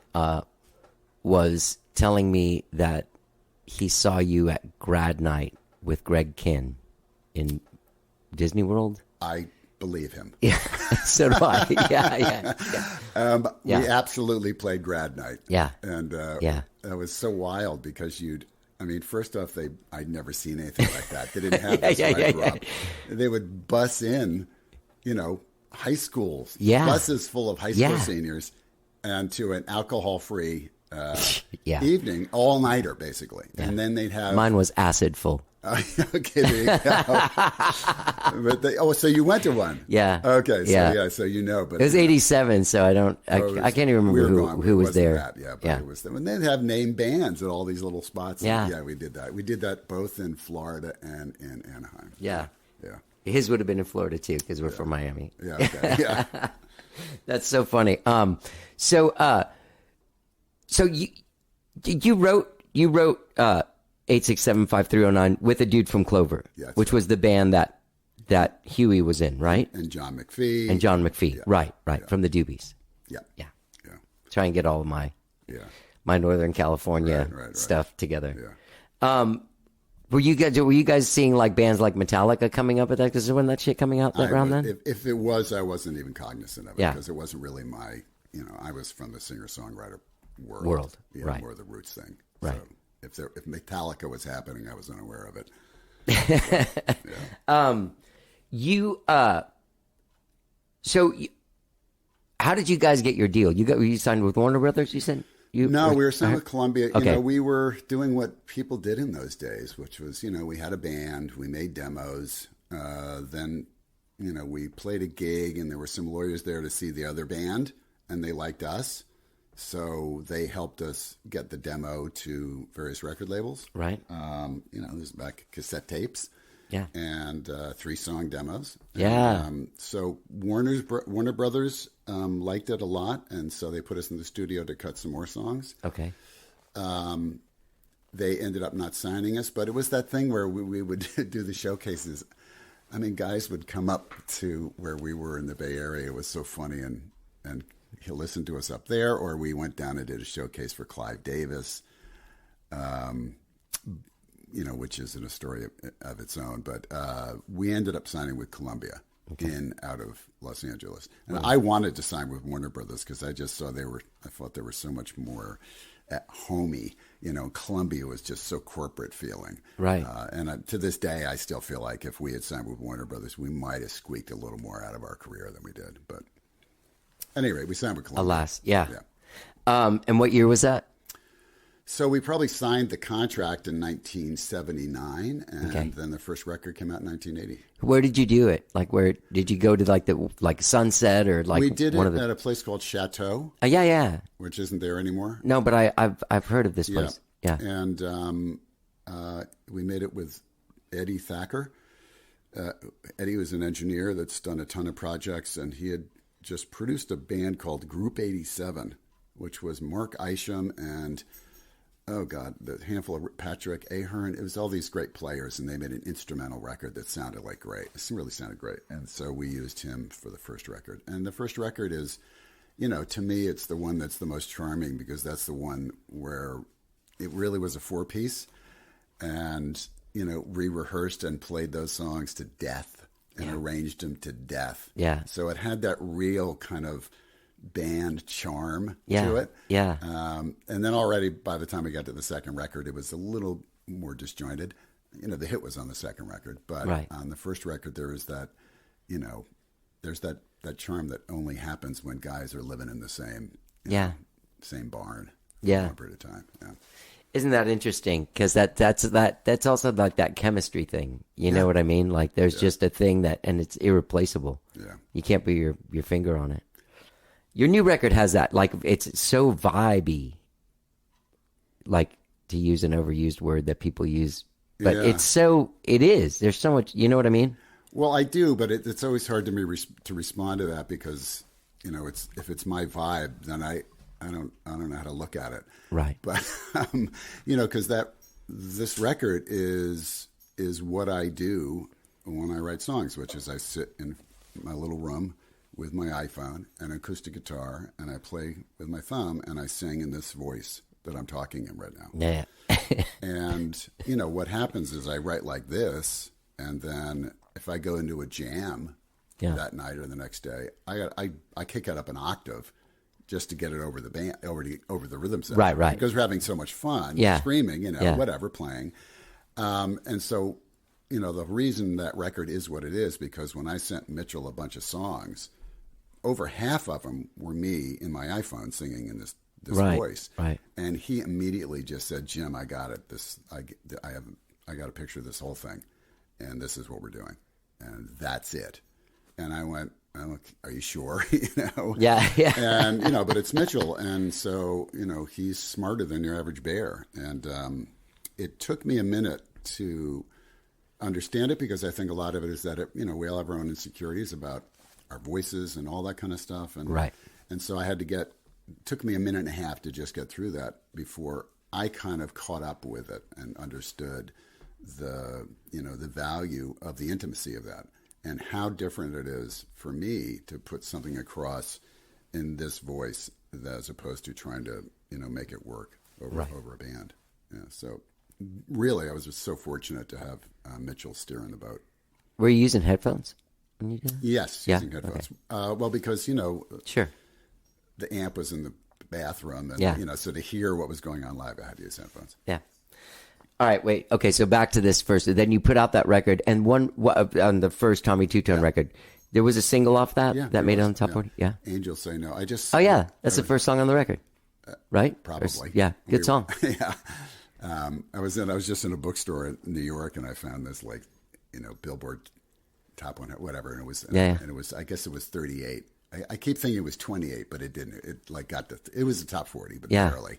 was telling me that he saw you at grad night with Greg Kinn in Disney World. I believe him. Yeah, so do I. Yeah. We absolutely played grad night. Yeah. And Yeah. that was so wild because first off, I'd never seen anything like that. They didn't have this when I grew up. They would bus in, high schools, Yeah. buses full of high school Yeah. seniors, and to an alcohol-free Yeah. evening, all nighter basically, and then they'd have Mine was acid full. Okay, there you go. But so you went to one? Yeah. Okay. So Yeah. so you know, but It was 87, so I can't even remember who was there. It was them. And they'd have name bands at all these little spots. Yeah. Yeah, we did that. We did that both in Florida and in Anaheim. Yeah. Yeah. His would have been in Florida too, because we're from Miami. Yeah. Okay. Yeah. That's so funny. So you wrote 8675309 with a dude from Clover, Yeah, which was the band that Huey was in, right? And John McPhee. And John McPhee, Yeah. right, Yeah. from the Doobies. Yeah. Yeah. Yeah. Try and get all of my Northern California Right. stuff together. Yeah. Were you guys seeing like bands like Metallica coming up at that? Because when that shit coming out around then? If it was, I wasn't even cognizant of it Yeah. because it wasn't really my. I was from the singer-songwriter World, yeah, right. more the roots thing. Right. So if Metallica was happening, I was unaware of it. How did you guys get your deal? Were you signed with Warner Brothers? You said No, we were signed with Columbia. Okay. We were doing what people did in those days, which was, we had a band, we made demos, then, we played a gig, and there were some lawyers there to see the other band, and they liked us, so they helped us get the demo to various record labels. Right. There's back cassette tapes. Yeah. And 3-song demos. Yeah. And, so Warner Brothers liked it a lot, and so they put us in the studio to cut some more songs. Okay. They ended up not signing us, but it was that thing where we would do the showcases. I mean, guys would come up to where we were in the Bay Area. It was so funny, and he'll listen to us up there, or we went down and did a showcase for Clive Davis. Which isn't a story of its own, but we ended up signing with Columbia out of Los Angeles. And I wanted to sign with Warner Brothers because I just saw I thought they were so much more homey. Columbia was just so corporate feeling. Right. To this day, I still feel like if we had signed with Warner Brothers, we might have squeaked a little more out of our career than we did. But at any rate, we signed with Columbia. Alas, yeah. And what year was that? So we probably signed the contract in 1979, and then the first record came out in 1980. Where did you do it? Like, where did you go to? Like Sunset or like? We did one it of the... at a place called Chateau. Yeah. Which isn't there anymore. No, but I've heard of this place. Yeah. And we made it with Eddie Thacker. Eddie was an engineer that's done a ton of projects, and he had just produced a band called Group 87, which was Mark Isham and the handful of Patrick Ahern. It was all these great players, and they made an instrumental record that sounded like great. It really sounded great. And so we used him for the first record. And the first record is, to me, it's the one that's the most charming because that's the one where it really was a 4-piece. And, we rehearsed and played those songs to death and arranged them to death. Yeah. So it had that real kind of band charm Yeah. to it. Yeah. And then already by the time we got to the second record, it was a little more disjointed. The hit was on the second record, but on the first record, there was that, there's that charm that only happens when guys are living in the same, same barn for a period of time. Yeah. Isn't that interesting? Because that's also like that chemistry thing. You know what I mean? Like there's just a thing and it's irreplaceable. Yeah. You can't put your finger on it. Your new record has that, like, it's so vibey, like, to use an overused word that people use, but it is. There's so much, you know what I mean? Well, I do, but it's always hard to me to respond to that because, if it's my vibe, then I don't know how to look at it. Right. But, because this record is what I do when I write songs, which is I sit in my little room with my iPhone and an acoustic guitar, and I play with my thumb, and I sing in this voice that I'm talking in right now. Yeah. And, what happens is I write like this, and then if I go into a jam that night or the next day, I kick it up an octave just to get it over the band, over the rhythm section. Right. Because we're having so much fun screaming, whatever, playing. And so, the reason that record is what it is, because when I sent Mitchell a bunch of songs, over half of them were me in my iPhone singing in this Right, voice. right. And he immediately just said, Jim, I got it. I got a picture of this whole thing, and this is what we're doing, and that's it. And I went, oh, are you sure? Yeah. And but it's Mitchell, and so he's smarter than your average bear. And it took me a minute to understand it, because I think a lot of it is that we all have our own insecurities about our voices and all that kind of stuff. And Right. And so I had to took me a minute and a half to just get through that before I kind of caught up with it and understood the value of the intimacy of that, and how different it is for me to put something across in this voice as opposed to trying to make it work over a band. Yeah. So really, I was just so fortunate to have Mitchell steering the boat. Were you using headphones when you did that? Yes, Yeah? using headphones. Okay. Well, because Sure. the amp was in the bathroom, and Yeah. so to hear what was going on live, I had to use headphones. Yeah. All right, wait. Okay, so back to this first. Then you put out that record, and on the first Tommy Two-Tone record, there was a single off that that made it on the top 40? Yeah. Angels Say No. Oh, yeah. That's the first song on the record, right? Probably. Yeah, good song. Yeah. I was just in a bookstore in New York, and I found this Billboard top 100, whatever, and it was and it was, I guess it was 38. I keep thinking it was 28, but it didn't. It was the top 40, but barely.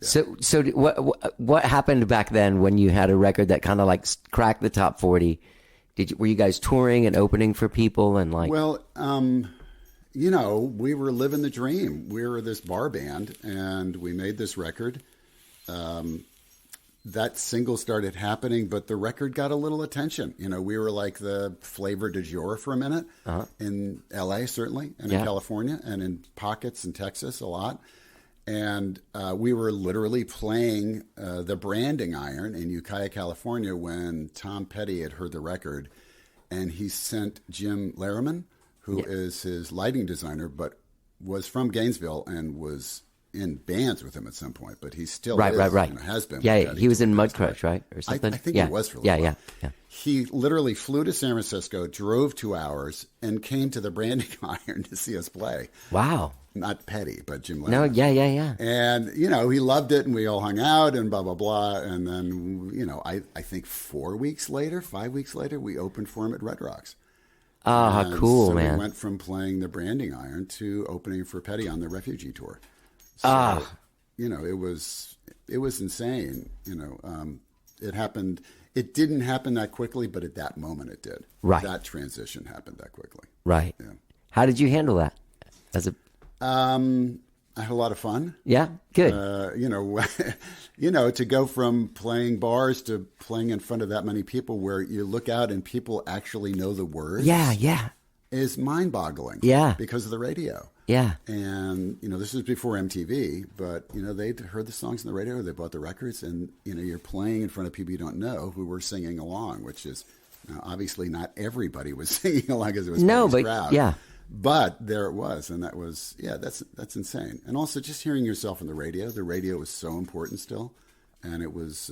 So what happened back then when you had a record that kind of like cracked the top 40? Were you guys touring and opening for people and like? Well, we were living the dream. We were this bar band, and we made this record. That single started happening, but the record got a little attention. We were like the flavor du jour for a minute in LA, certainly, and in California, and in pockets in Texas a lot. And we were literally playing the branding iron in Ukiah, California, when Tom Petty had heard the record, and he sent Jim Lariman, who is his lighting designer, but was from Gainesville and was in bands with him at some point, but he still right. Has been. Yeah, he was in Mudcrutch, right, or something. I think he was for a little while. Yeah. He literally flew to San Francisco, drove 2 hours, and came to the branding iron to see us play. Wow. Not Petty, but Jim No, Lariman. yeah. And, he loved it, and we all hung out and blah, blah, blah. And then, I think 5 weeks later, we opened for him at Red Rocks. Oh, how cool, so man. we went from playing the branding iron to opening for Petty on the Refugee Tour. So, it was insane. It happened. It didn't happen that quickly, but at that moment it did. Right. That transition happened that quickly. Right. Yeah. How did you handle that? I had a lot of fun. Yeah, good. To go from playing bars to playing in front of that many people where you look out and people actually know the words. Yeah. Is mind-boggling. Yeah. Because of the radio. Yeah. And, this was before MTV, but, they'd heard the songs on the radio, they bought the records, and, you're playing in front of people you don't know who were singing along, which is, obviously not everybody was singing along because it was crowd. Yeah. But there it was, and that was, that's insane. And also just hearing yourself on the radio was so important still, and it was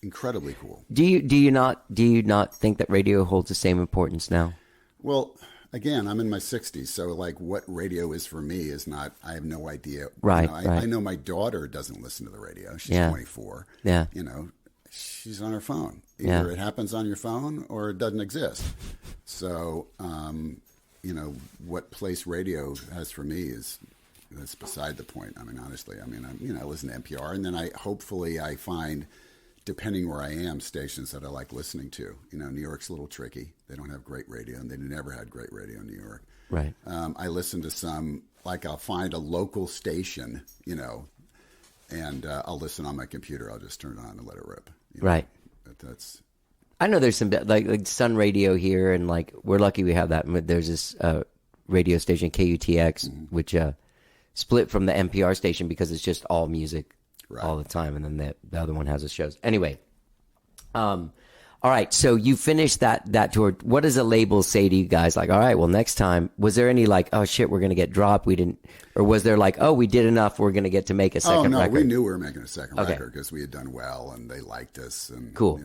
incredibly cool. Do you not think that radio holds the same importance now? Well, again, I'm in my 60s, so like what radio is for me is not, I have no idea. Right, I know my daughter doesn't listen to the radio. She's 24. Yeah. She's on her phone. Either it happens on your phone or it doesn't exist. So, what place radio has for me that's beside the point. I mean, honestly, I listen to NPR, and then I find, depending where I am, stations that I like listening to. New York's a little tricky. They don't have great radio, and they never had great radio in New York. Right. I listen to some, like I'll find a local station, and I'll listen on my computer. I'll just turn it on and let it rip. Right. That's. I know there's some like Sun Radio here, and like we're lucky we have that. There's this radio station KUTX, which split from the NPR station because it's just all music all the time, and then the other one has its shows. Anyway, all right. So you finished that tour. What does a label say to you guys? Like, all right, well, next time, was there any like, oh shit, we're gonna get dropped? We didn't, or was there like, oh, we did enough, we're gonna get to make a second record? We knew we were making a second record because we had done well, and they liked us, and cool.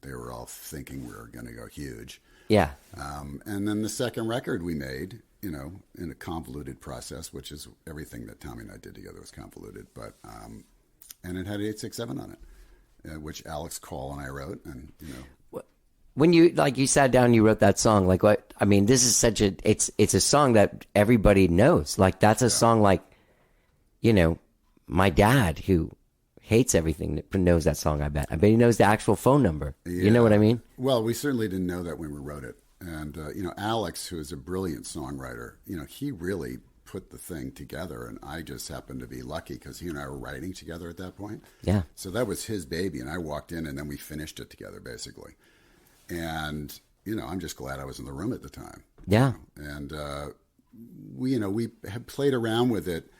They were all thinking we were going to go huge. Yeah. And then the second record we made, in a convoluted process, which is everything that Tommy and I did together was convoluted. But and it had 867 on it, which Alex Call and I wrote, and When you sat down and you wrote that song, like what? I mean, this is such it's a song that everybody knows. Like that's a song like, my dad who hates everything knows that song. I bet he knows the actual phone number. Yeah. You know what I mean? Well, we certainly didn't know that when we wrote it. And, Alex, who is a brilliant songwriter, he really put the thing together. And I just happened to be lucky because he and I were writing together at that point. Yeah. So that was his baby. And I walked in and then we finished it together, basically. And, I'm just glad I was in the room at the time. Yeah. And, we had played around with it.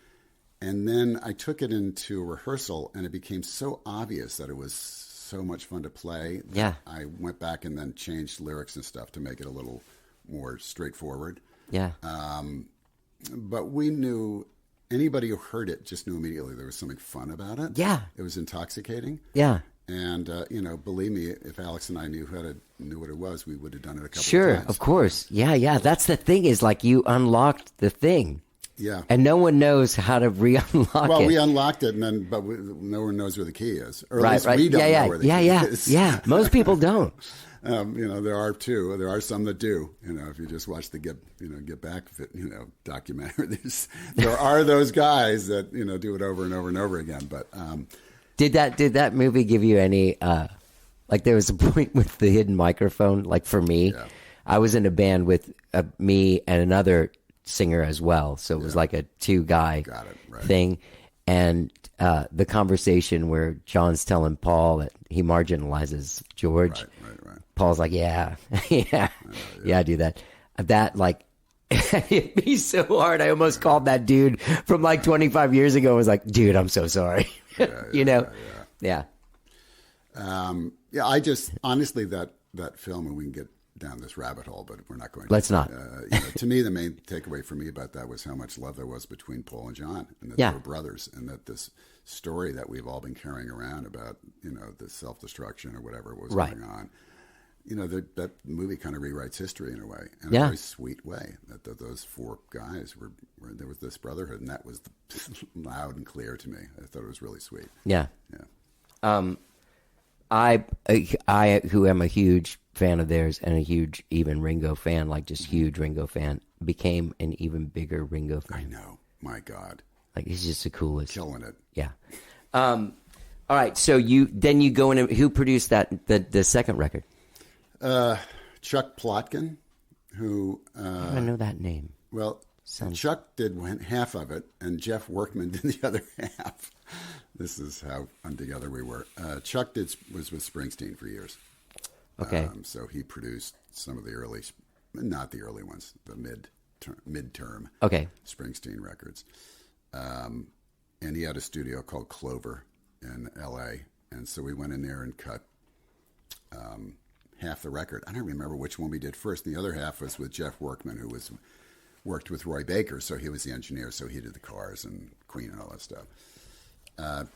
And then I took it into rehearsal and it became so obvious that it was so much fun to play. Yeah. I went back and then changed lyrics and stuff to make it a little more straightforward. Yeah. But we knew anybody who heard it just knew immediately there was something fun about it. Yeah. It was intoxicating. Yeah. And, believe me, if Alex and I knew what it was, we would have done it a couple of Sure, times. of course. Yeah. That's the thing is like you unlocked the thing. Yeah. And no one knows how to re-unlock it. Well, we unlocked it, but no one knows where the key is. Or right, at least right. we don't know where the key is. Yeah. Most people don't. There are two. There are some that do. If you just watch the Get Back documentary, there are those guys that do it over and over and over again. But did that movie give you any like there was a point with the hidden microphone? Like for me, I was in a band with me and another singer as well, so it was like a two-guy thing, and the conversation where John's telling Paul that he marginalizes George. Right. Paul's like, yeah, I do that. That like hit me so hard. I almost called that dude from like 25 years ago. I was like, dude, I'm so sorry. Yeah. I just honestly that film, and we can get down this rabbit hole, but we're not going to. Let's not. To me, the main takeaway for me about that was how much love there was between Paul and John, and that they were brothers, and that this story that we've all been carrying around about, the self-destruction or whatever was going on, that movie kind of rewrites history in a way, in a very sweet way, that those four guys were there was this brotherhood, and that was loud and clear to me. I thought it was really sweet. Yeah. I who am a huge fan of theirs and a huge even Ringo fan, like just huge Ringo fan, became an even bigger Ringo fan. I know. My God. Like he's just the coolest. Killing it. Yeah. All right. So you go in and who produced the second record? Chuck Plotkin, who I know that name. Well, Chuck did half of it, and Jeff Workman did the other half. This is how untogether we were. Chuck was with Springsteen for years. Okay. So he produced some of the early, not the early ones, the midterm Springsteen records. And he had a studio called Clover in L.A., and so we went in there and cut half the record. I don't remember which one we did first. The other half was with Jeff Workman, who worked with Roy Baker, so he was the engineer, so he did the Cars and Queen and all that stuff.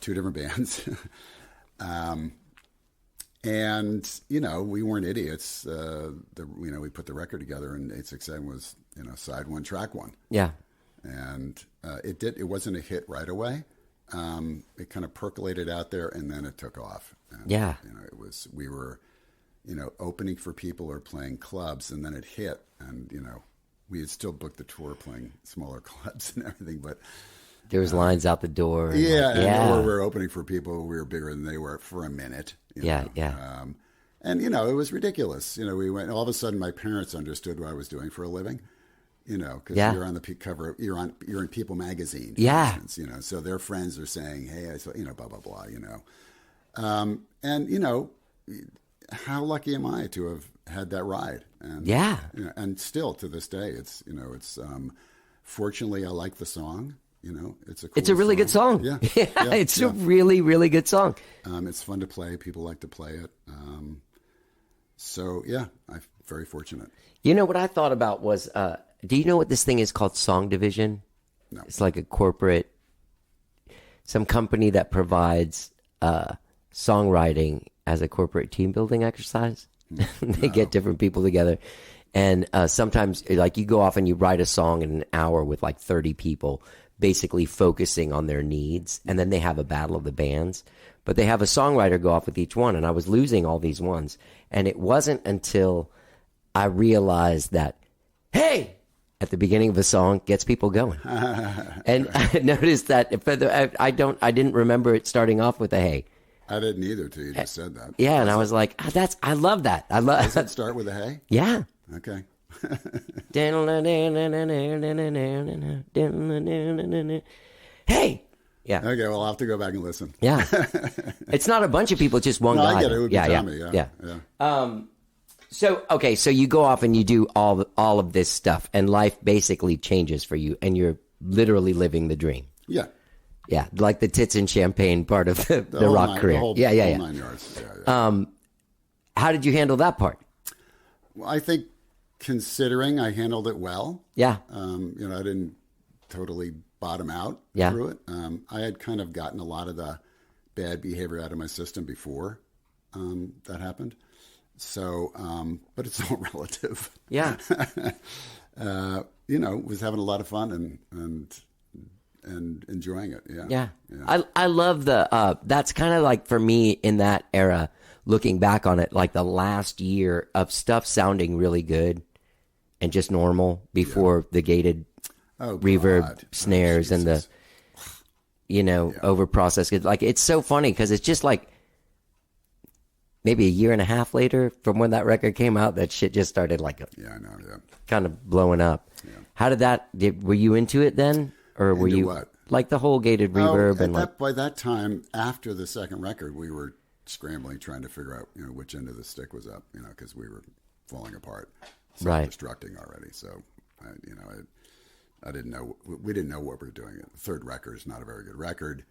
Two different bands. And, we weren't idiots. We put the record together, and 867 was, side one, track one. Yeah. And it wasn't a hit right away. It kind of percolated out there, and then it took off. And, yeah. We were, opening for people or playing clubs, and then it hit, and, we had still booked the tour playing smaller clubs and everything, but there was lines out the door. And we were opening for people. We were bigger than they were for a minute. Yeah. And it was ridiculous. We went. All of a sudden, my parents understood what I was doing for a living. Because you're on the cover. You're in People magazine. For instance, so their friends are saying, "Hey, I saw," blah blah blah. And how lucky am I to have had that ride? And, and still to this day, it's fortunately I like the song. It's a really good song. Yeah, it's a really, really good song. It's fun to play. People like to play it. I'm very fortunate. What I thought about was, do you know what this thing is called? Song Division. No. It's like a corporate, some company that provides songwriting as a corporate team building exercise. They get different people together, And sometimes, like, you go off and you write a song in an hour with like 30 people, basically focusing on their needs, and then they have a battle of the bands. But they have a songwriter go off with each one, and I was losing all these ones. And it wasn't until I realized that, hey, at the beginning of a song gets people going. And I noticed that I didn't remember it starting off with a hey. I didn't either till you just said that. Yeah, and I was like, I love that. Does it start with a hey? Yeah. Okay. Hey. Yeah. Okay, well, I'll have to go back and listen. Yeah. It's not a bunch of people, just one No, guy. I get it. It would be Tommy, yeah. So you go off and you do all of this stuff, and life basically changes for you, and you're literally living the dream. Yeah. Yeah, like the tits and champagne part of the whole rock nine- career. the whole- yeah. whole 9 yards. Yeah. How did you handle that part? Well, I think considering I handled it well. Yeah. I didn't totally bottom out Yeah. through it. I had kind of gotten a lot of the bad behavior out of my system before that happened. So, but it's all relative. Yeah. Was having a lot of fun and enjoying it. Yeah. Yeah. I love that's kind of like for me in that era, looking back on it, like the last year of stuff sounding really good and just normal before the gated reverb God. snares and the, over processed. Like, it's so funny because it's just like maybe a year and a half later from when that record came out, that shit just started like Yeah, I know. Yeah. kind of blowing up. Yeah. How did were you into it then? Or were Into you what? like the whole gated reverb and like By that time, after the second record, we were scrambling, trying to figure out, which end of the stick was up, because we were falling apart, Right. self-destructing already. So, I didn't know. We didn't know what we were doing. The third record is not a very good record.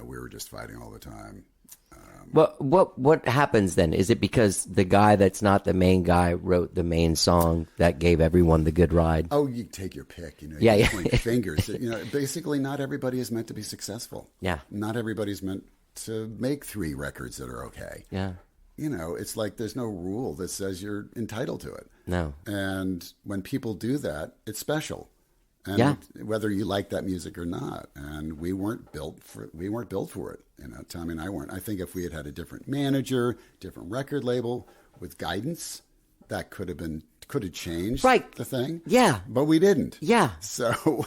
We were just fighting all the time. what happens then? Is it because the guy that's not the main guy wrote the main song that gave everyone the good ride? Oh, you take your pick. Yeah, you yeah. point fingers. Basically, not everybody is meant to be successful. Yeah. Not everybody's meant to make 3 records that are okay. Yeah. It's like there's no rule that says you're entitled to it. No. And when people do that, it's special. And Yeah. whether you like that music or not. And we weren't built for it. Tommy and I weren't. I think if we had had a different manager, different record label with guidance, that could have changed Right. the thing. Yeah. But we didn't. Yeah. So,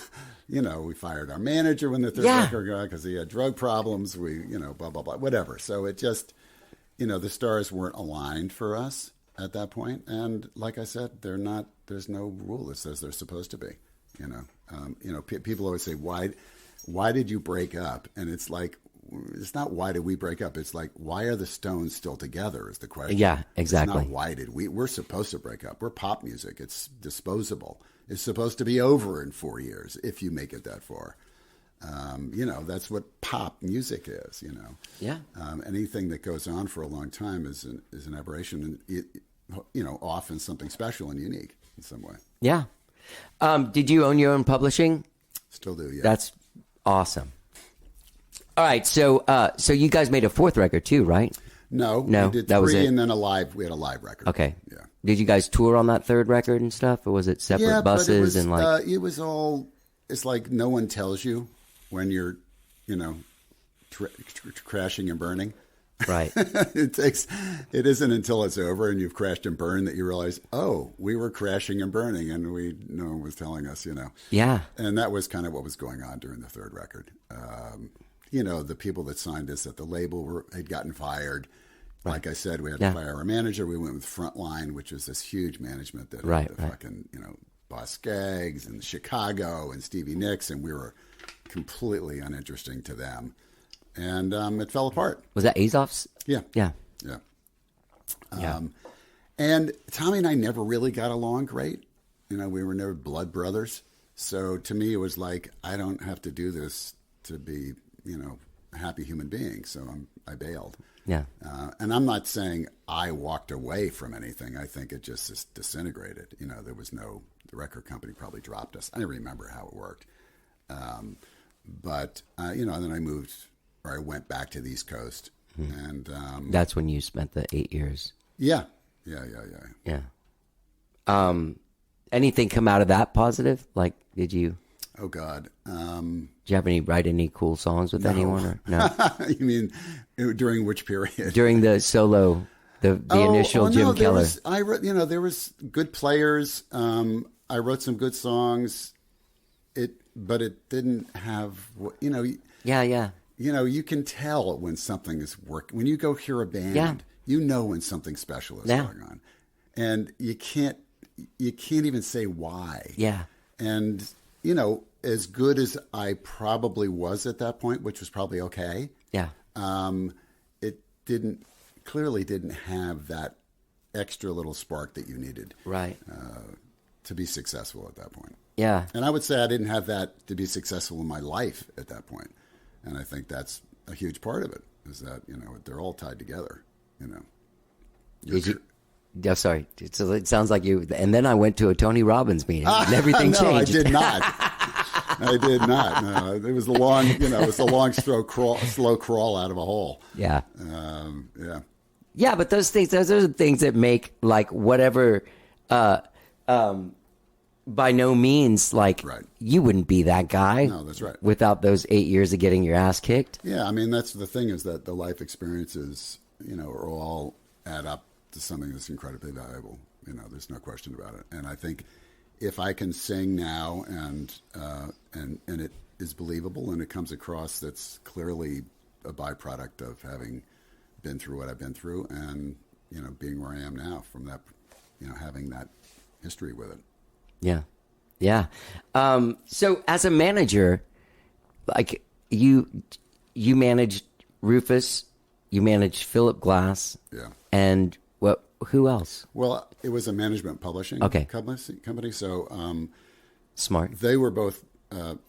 we fired our manager when the third Yeah. record got because he had drug problems. We, blah, blah, blah, whatever. So it just, the stars weren't aligned for us at that point. And like I said, there's no rule that says they're supposed to be, people always say, why did you break up? And it's like, it's not why did we break up? It's like, why are the Stones still together is the question. Yeah, exactly. It's not why did we're supposed to break up. We're pop music. It's disposable. It's supposed to be over in 4 years if you make it that far. That's what pop music is, Yeah. Anything that goes on for a long time is an aberration and, often something special and unique in some way. Yeah. Did you own your own publishing? Still do, yeah. That's awesome. All right, so you guys made a 4th record too, right? No, No, we did that 3 was it. and then we had a live record. Okay. Yeah. Did you guys tour on that 3rd record and stuff, or was it separate buses but it was, and like? it was all. It's like no one tells you when you're, crashing and burning. Right. It isn't until it's over and you've crashed and burned that you realize, oh, we were crashing and burning, and no one was telling us, Yeah. And that was kind of what was going on during the 3rd record. The people that signed us at the label had gotten fired. Right. Like I said, we had to fire our manager. We went with Frontline, which was this huge management that had the fucking, Boss Skaggs and Chicago and Stevie Nicks, and we were completely uninteresting to them. And it fell apart. Was that Azov's? Yeah. Yeah. Yeah. Yeah. And Tommy and I never really got along great. We were never blood brothers. So to me, it was like, I don't have to do this to be, a happy human being. So I bailed. Yeah. And I'm not saying I walked away from anything. I think it just disintegrated. There was the record company probably dropped us. I don't remember how it worked. But then I went back to the East Coast. And that's when you spent the 8 years. Yeah. Yeah. Anything come out of that positive? Like, did you Oh God. write any cool songs with anyone? Or no? You mean during which period? During the solo, the initial Jim no, Keller. I wrote, there was good players. I wrote some good songs. But it didn't have, Yeah. you can tell when something is working. When you go hear a band, Yeah. you know when something special is Yeah. going on, and you can't even say why. Yeah. And as good as I probably was at that point, which was probably okay. Yeah. It clearly didn't have that extra little spark that you needed Right. to be successful at that point. Yeah. And I would say I didn't have that to be successful in my life at that point. And I think that's a huge part of it, is that, they're all tied together, Did you? Yeah, sorry. So it sounds like you. And then I went to a Tony Robbins meeting, and everything no, changed. I did not. I did not. No, it was a long, slow crawl out of a hole. Yeah. Yeah. Yeah, but those are the things that make like whatever. By no means like Right. you wouldn't be that guy. No, that's right. Without those 8 years of getting your ass kicked. Yeah, I mean, that's the thing, is that the life experiences, are all add up to something that's incredibly valuable. There's no question about it. And I think if I can sing now and it is believable and it comes across that's clearly a byproduct of having been through what I've been through and, being where I am now from that, having that history with it. Yeah. Yeah. So as a manager, like you managed Rufus, you managed Philip Glass. Yeah. And who else? Well, it was a management publishing company. So Smart. they were both,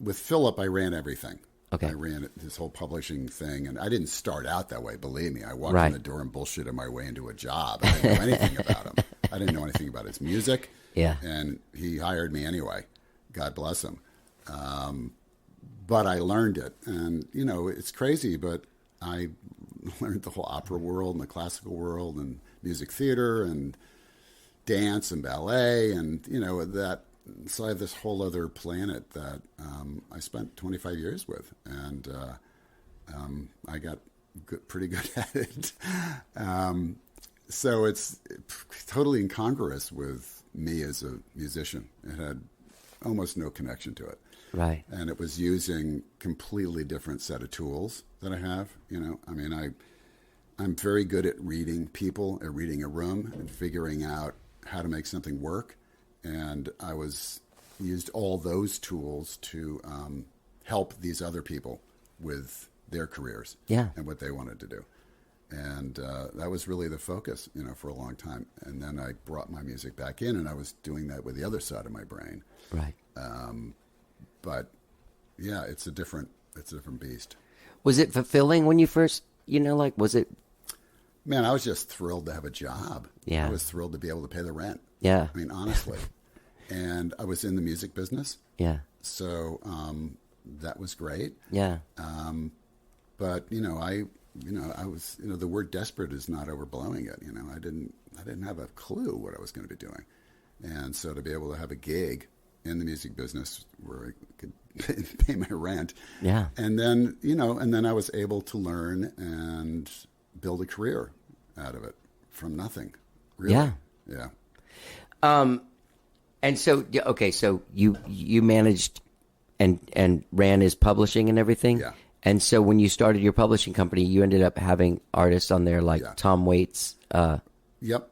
with Philip, I ran everything. Okay. I ran this whole publishing thing, and I didn't start out that way, believe me. I walked Right. in the door and bullshitted my way into a job. I didn't know anything about him. I didn't know anything about his music. Yeah. And he hired me anyway. God bless him. But I learned it. And, it's crazy, but I learned the whole opera world and the classical world and music theater and dance and ballet and, that. So I have this whole other planet that I spent 25 years with. And I got pretty good at it. So it's totally incongruous with me as a musician. It had almost no connection to it. Right. And it was using completely different set of tools that I have. I'm very good at reading people, at reading a room and figuring out how to make something work. And I used all those tools to help these other people with their careers. Yeah. And what they wanted to do. And that was really the focus, for a long time. And then I brought my music back in, and I was doing that with the other side of my brain. Right. But yeah, it's a different beast. Was it fulfilling when you first, was it? Man, I was just thrilled to have a job. Yeah. I was thrilled to be able to pay the rent. Yeah. I mean, honestly. And I was in the music business. Yeah. So that was great. Yeah. But I was, the word desperate is not overblowing it. I didn't have a clue what I was going to be doing. And so to be able to have a gig in the music business where I could pay my rent. Yeah. And then, I was able to learn and build a career out of it from nothing. Really. Yeah. Yeah. And so, okay, so you managed and ran his publishing and everything. Yeah. And so when you started your publishing company, you ended up having artists on there like Yeah. Tom Waits. Yep.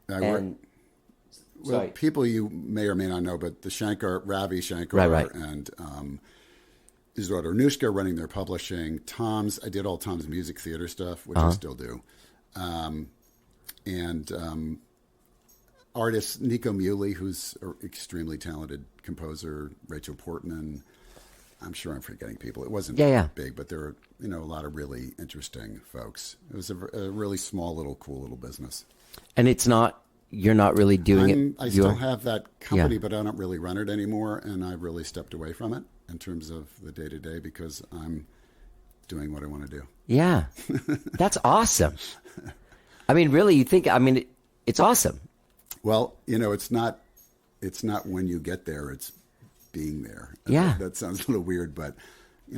And Well, sorry. people you may or may not know, but the Ravi Shankar, Right. and his daughter Anushka running their publishing. I did all Tom's music theater stuff, which I still do. And artists, Nico Muley, who's an extremely talented composer, Rachel Portman. I'm sure I'm forgetting people. It wasn't big, but there were, a lot of really interesting folks. It was a really small, cool little business. And you're not really doing it. I still have that company, but I don't really run it anymore, and I really stepped away from it in terms of the day-to-day because I'm doing what I want to do. Yeah. That's awesome. I mean, really, it's awesome. Well, it's not it's not when you get there, it's being there. Yeah. That sounds a little weird, but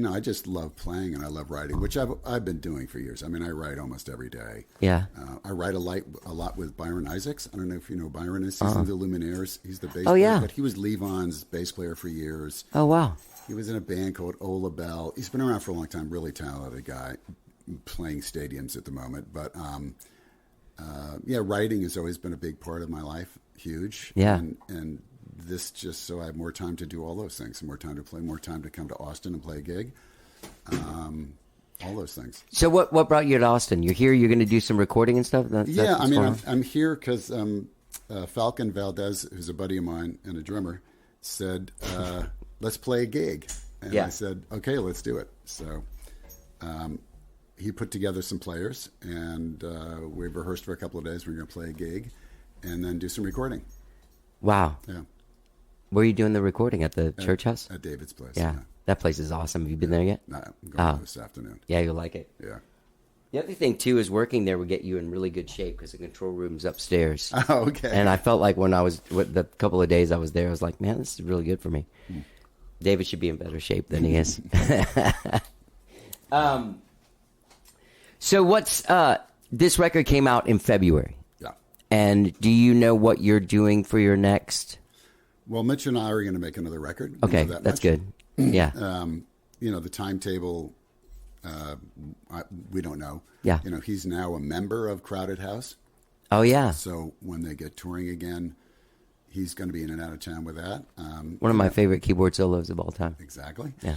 I just love playing and I love writing, which I've been doing for years. I mean, I write almost every day. Yeah. I write a lot with Byron Isaacs. I don't know if you know Byron is. He's in the Lumineers. He's the bass Oh, player. yeah. But he was Levon's bass player for years. Oh, wow. He was in a band called Ola Bell. He's been around for a long time. Really talented guy, playing stadiums at the moment. But writing has always been a big part of my life. Huge. Yeah. And this just so I have more time to do all those things, more time to play, more time to come to Austin and play a gig. All those things. So what brought you to Austin? You're here. You're going to do some recording and stuff. Yeah, I mean, I'm here because Falcon Valdez, who's a buddy of mine and a drummer, said, "Let's play a gig." And Yeah. I said, "Okay, let's do it." So he put together some players, and we rehearsed for a couple of days. We're going to play a gig, and then do some recording. Wow. Yeah, Where are you doing the recording at the church house? at David's place. Yeah. That place is awesome. Have you been there yet? No, I'm going this afternoon. Yeah, you'll like it. Yeah. The other thing too is working there would get you in really good shape because the control room's upstairs. Oh, okay. And I felt like when I was the couple of days I was there, I was like, man, this is really good for me. David should be in better shape than he is. So what's this record came out in February, Yeah. and do you know what you're doing for your next? Well, Mitch and I are going to make another record. We Okay, know that that's much. good. Yeah, The timetable, we don't know. Yeah. He's now a member of Crowded House. oh yeah, So when they get touring again, he's going to be in and out of town with that. one of my favorite keyboard solos of all time. Exactly. Yeah,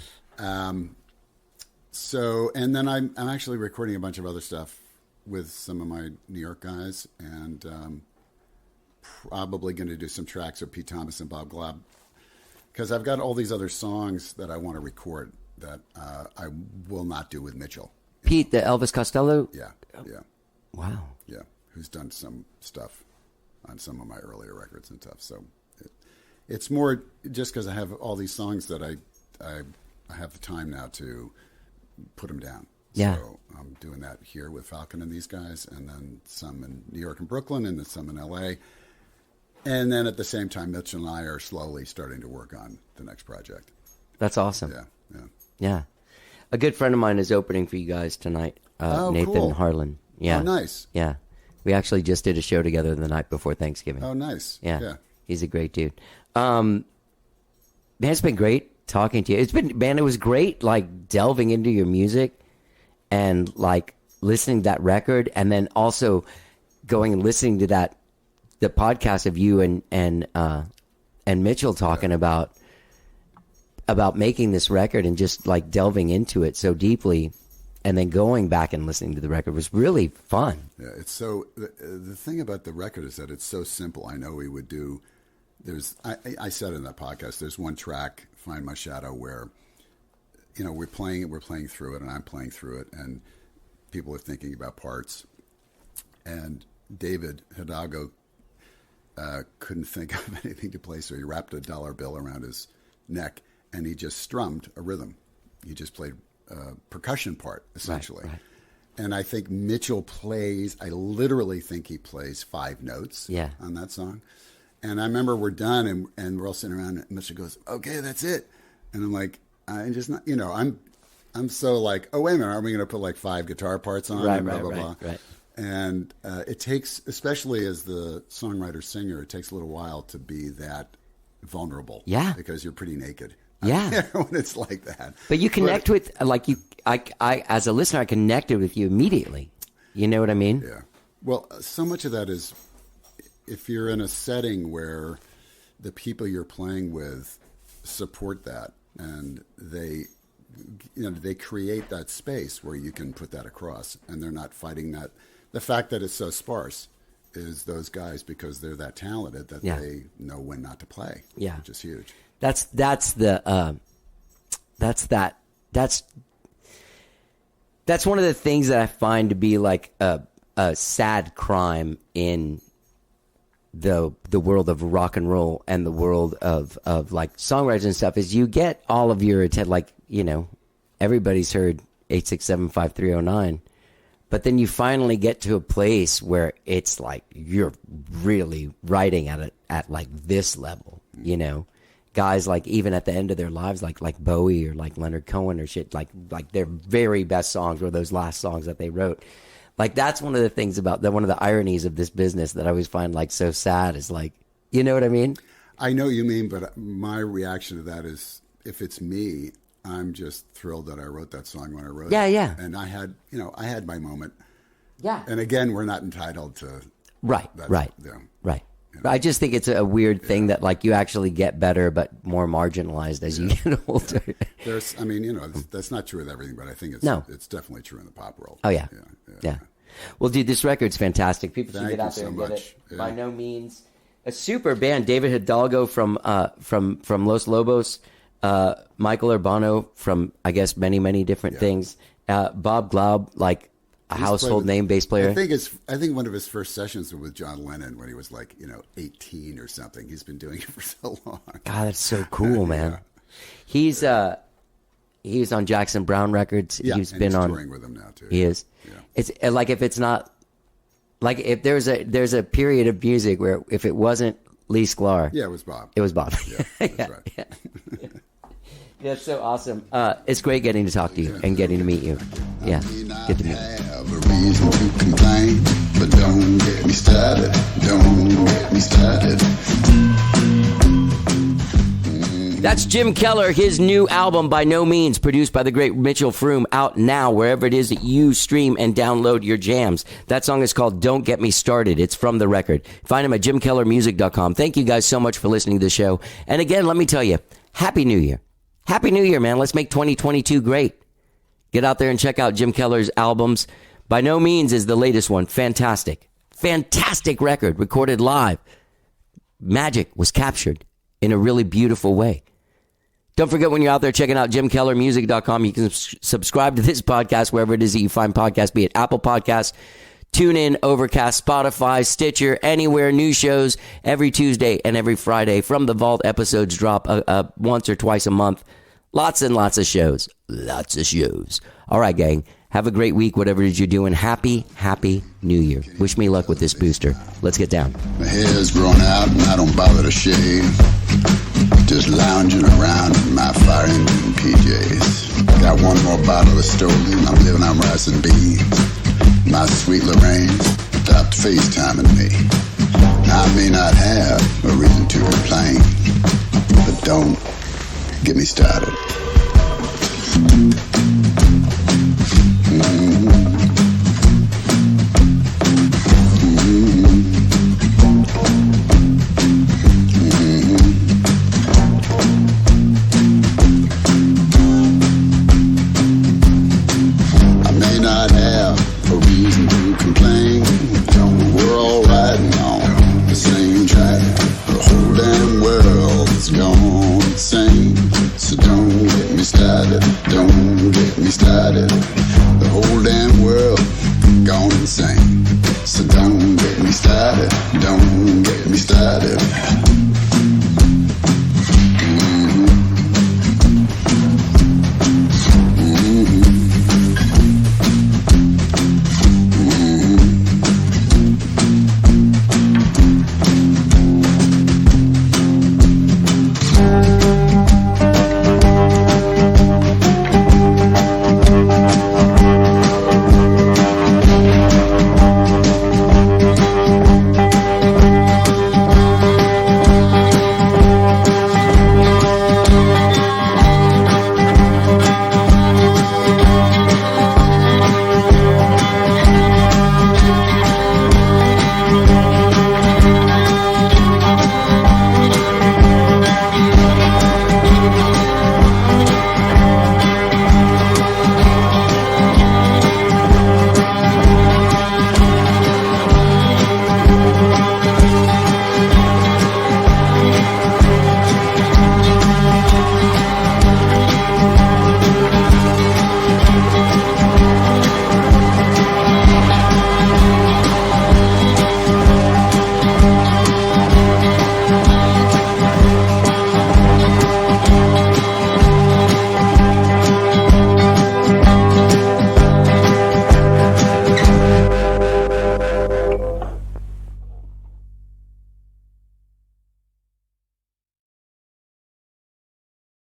So, and then I'm actually recording a bunch of other stuff with some of my New York guys, and probably going to do some tracks with Pete Thomas and Bob Glaub, because I've got all these other songs that I want to record that I will not do with Mitchell. Pete, the Elvis Costello. Yeah, yeah, Wow. yeah. Who's done some stuff on some of my earlier records and stuff. So it's more just because I have all these songs that I have the time now to put them down. Yeah. So I'm doing that here with Falcon and these guys, and then some in New York and Brooklyn, and then some in L.A. And then at the same time, Mitch and I are slowly starting to work on the next project. That's awesome. Yeah, yeah. Yeah. A good friend of mine is opening for you guys tonight, Nathan cool. Harlan. Yeah. Oh, nice. Yeah. We actually just did a show together the night before Thanksgiving. Oh, nice. Yeah. Yeah. He's a great dude. Man, it's been great talking to you. It was great, like, delving into your music and, like, listening to that record, and then also going and listening to the podcast of you and Mitchell talking about making this record and just, like, delving into it so deeply, and then going back and listening to the record was really fun. Yeah, it's so the thing about the record is that it's so simple. I know we would do. I said in that podcast. There's one track, "Find My Shadow," where we're playing through it, and I'm playing through it, and people are thinking about parts. And David Hidalgo couldn't think of anything to play, so he wrapped a dollar bill around his neck, and he just strummed a rhythm. He just played a percussion part, essentially. Right. And I think Mitchell I literally think he plays 5 notes on that song. And I remember we're done, and we're all sitting around, and Mitchell goes, "Okay, that's it." And I'm like, I'm just not, I'm so like, oh, wait a minute, are we going to put like 5 guitar parts on? Right, and blah, right, blah, right, blah. right. And it takes, especially as the songwriter-singer, it takes a little while to be that vulnerable. Yeah. Because you're pretty naked. Yeah. When it's like that. But you connect with, like, I as a listener, I connected with you immediately. You know what I mean? Yeah. Well, so much of that is if you're in a setting where the people you're playing with support that, and they create that space where you can put that across, and they're not fighting that. The fact that it's so sparse is those guys, because they're that talented, that they know when not to play. Yeah. Which is huge. That's one of the things that I find to be like a sad crime in the world of rock and roll and the world of like songwriters and stuff, is you get all of your attention, like, everybody's heard 8675309, But then you finally get to a place where it's like you're really writing at like this level, you know. Guys like even at the end of their lives, like Bowie or like Leonard Cohen or shit, like their very best songs were those last songs that they wrote. Like that's one of the things about one of the ironies of this business that I always find like so sad is like, you know what I mean? I know what you mean, but my reaction to that is, if it's me, I'm just thrilled that I wrote that song when I wrote it. Yeah. And I had my moment. Yeah. And again, we're not entitled to. Right. Right. I just think it's a weird thing that like you actually get better, but more marginalized as you get older. That's not true with everything, but I think it's definitely true in the pop world. Oh yeah. Well, dude, this record's fantastic. People should Thank get out you there so and get much. it. Yeah. By no means a super band. David Hidalgo from Los Lobos, Michael Urbano from I guess many different things. Bob Glaub, like a household name bass player. I think one of his first sessions were with John Lennon when he was like 18 or something. He's been doing it for so long. God, that's so cool, man. He's on Jackson Browne records. Yeah, he's been on touring with him now too. He is. Yeah. It's like if it's not like if there's a period of music where if it wasn't Lee Sklar, Yeah, it was Bob. it was Bob. Yeah, that's right. Yeah, it's so awesome. It's great getting to talk to you and getting to meet you. Yeah, good to meet you. Have a reason to complain, but don't get me started. Don't get me started. That's Jim Keller, his new album, By No Means, produced by the great Mitchell Froom, out now wherever it is that you stream and download your jams. That song is called Don't Get Me Started. It's from the record. Find him at jimkellermusic.com. Thank you guys so much for listening to the show. And again, let me tell you, Happy New Year. Happy New Year, man. Let's make 2022 great. Get out there and check out Jim Keller's albums. By No Means is the latest one. Fantastic. Fantastic record, recorded live. Magic was captured in a really beautiful way. Don't forget, when you're out there checking out jimkellermusic.com, you can subscribe to this podcast wherever it is that you find podcasts, be it Apple Podcasts, TuneIn, Overcast, Spotify, Stitcher, anywhere. New shows every Tuesday and every Friday. From the Vault, episodes drop once or twice a month. Lots and lots of shows. Lots of shows. All right, gang. Have a great week, whatever it is you're doing. Happy New Year. Wish me luck with this booster. Let's get down. My hair's grown out and I don't bother to shave. Just lounging around in my fire engine PJs. Got one more bottle of Stolen. I'm living on rice and beans. My sweet Lorraine stopped FaceTiming me. I may not have a reason to complain, but don't get me started. Mm-hmm.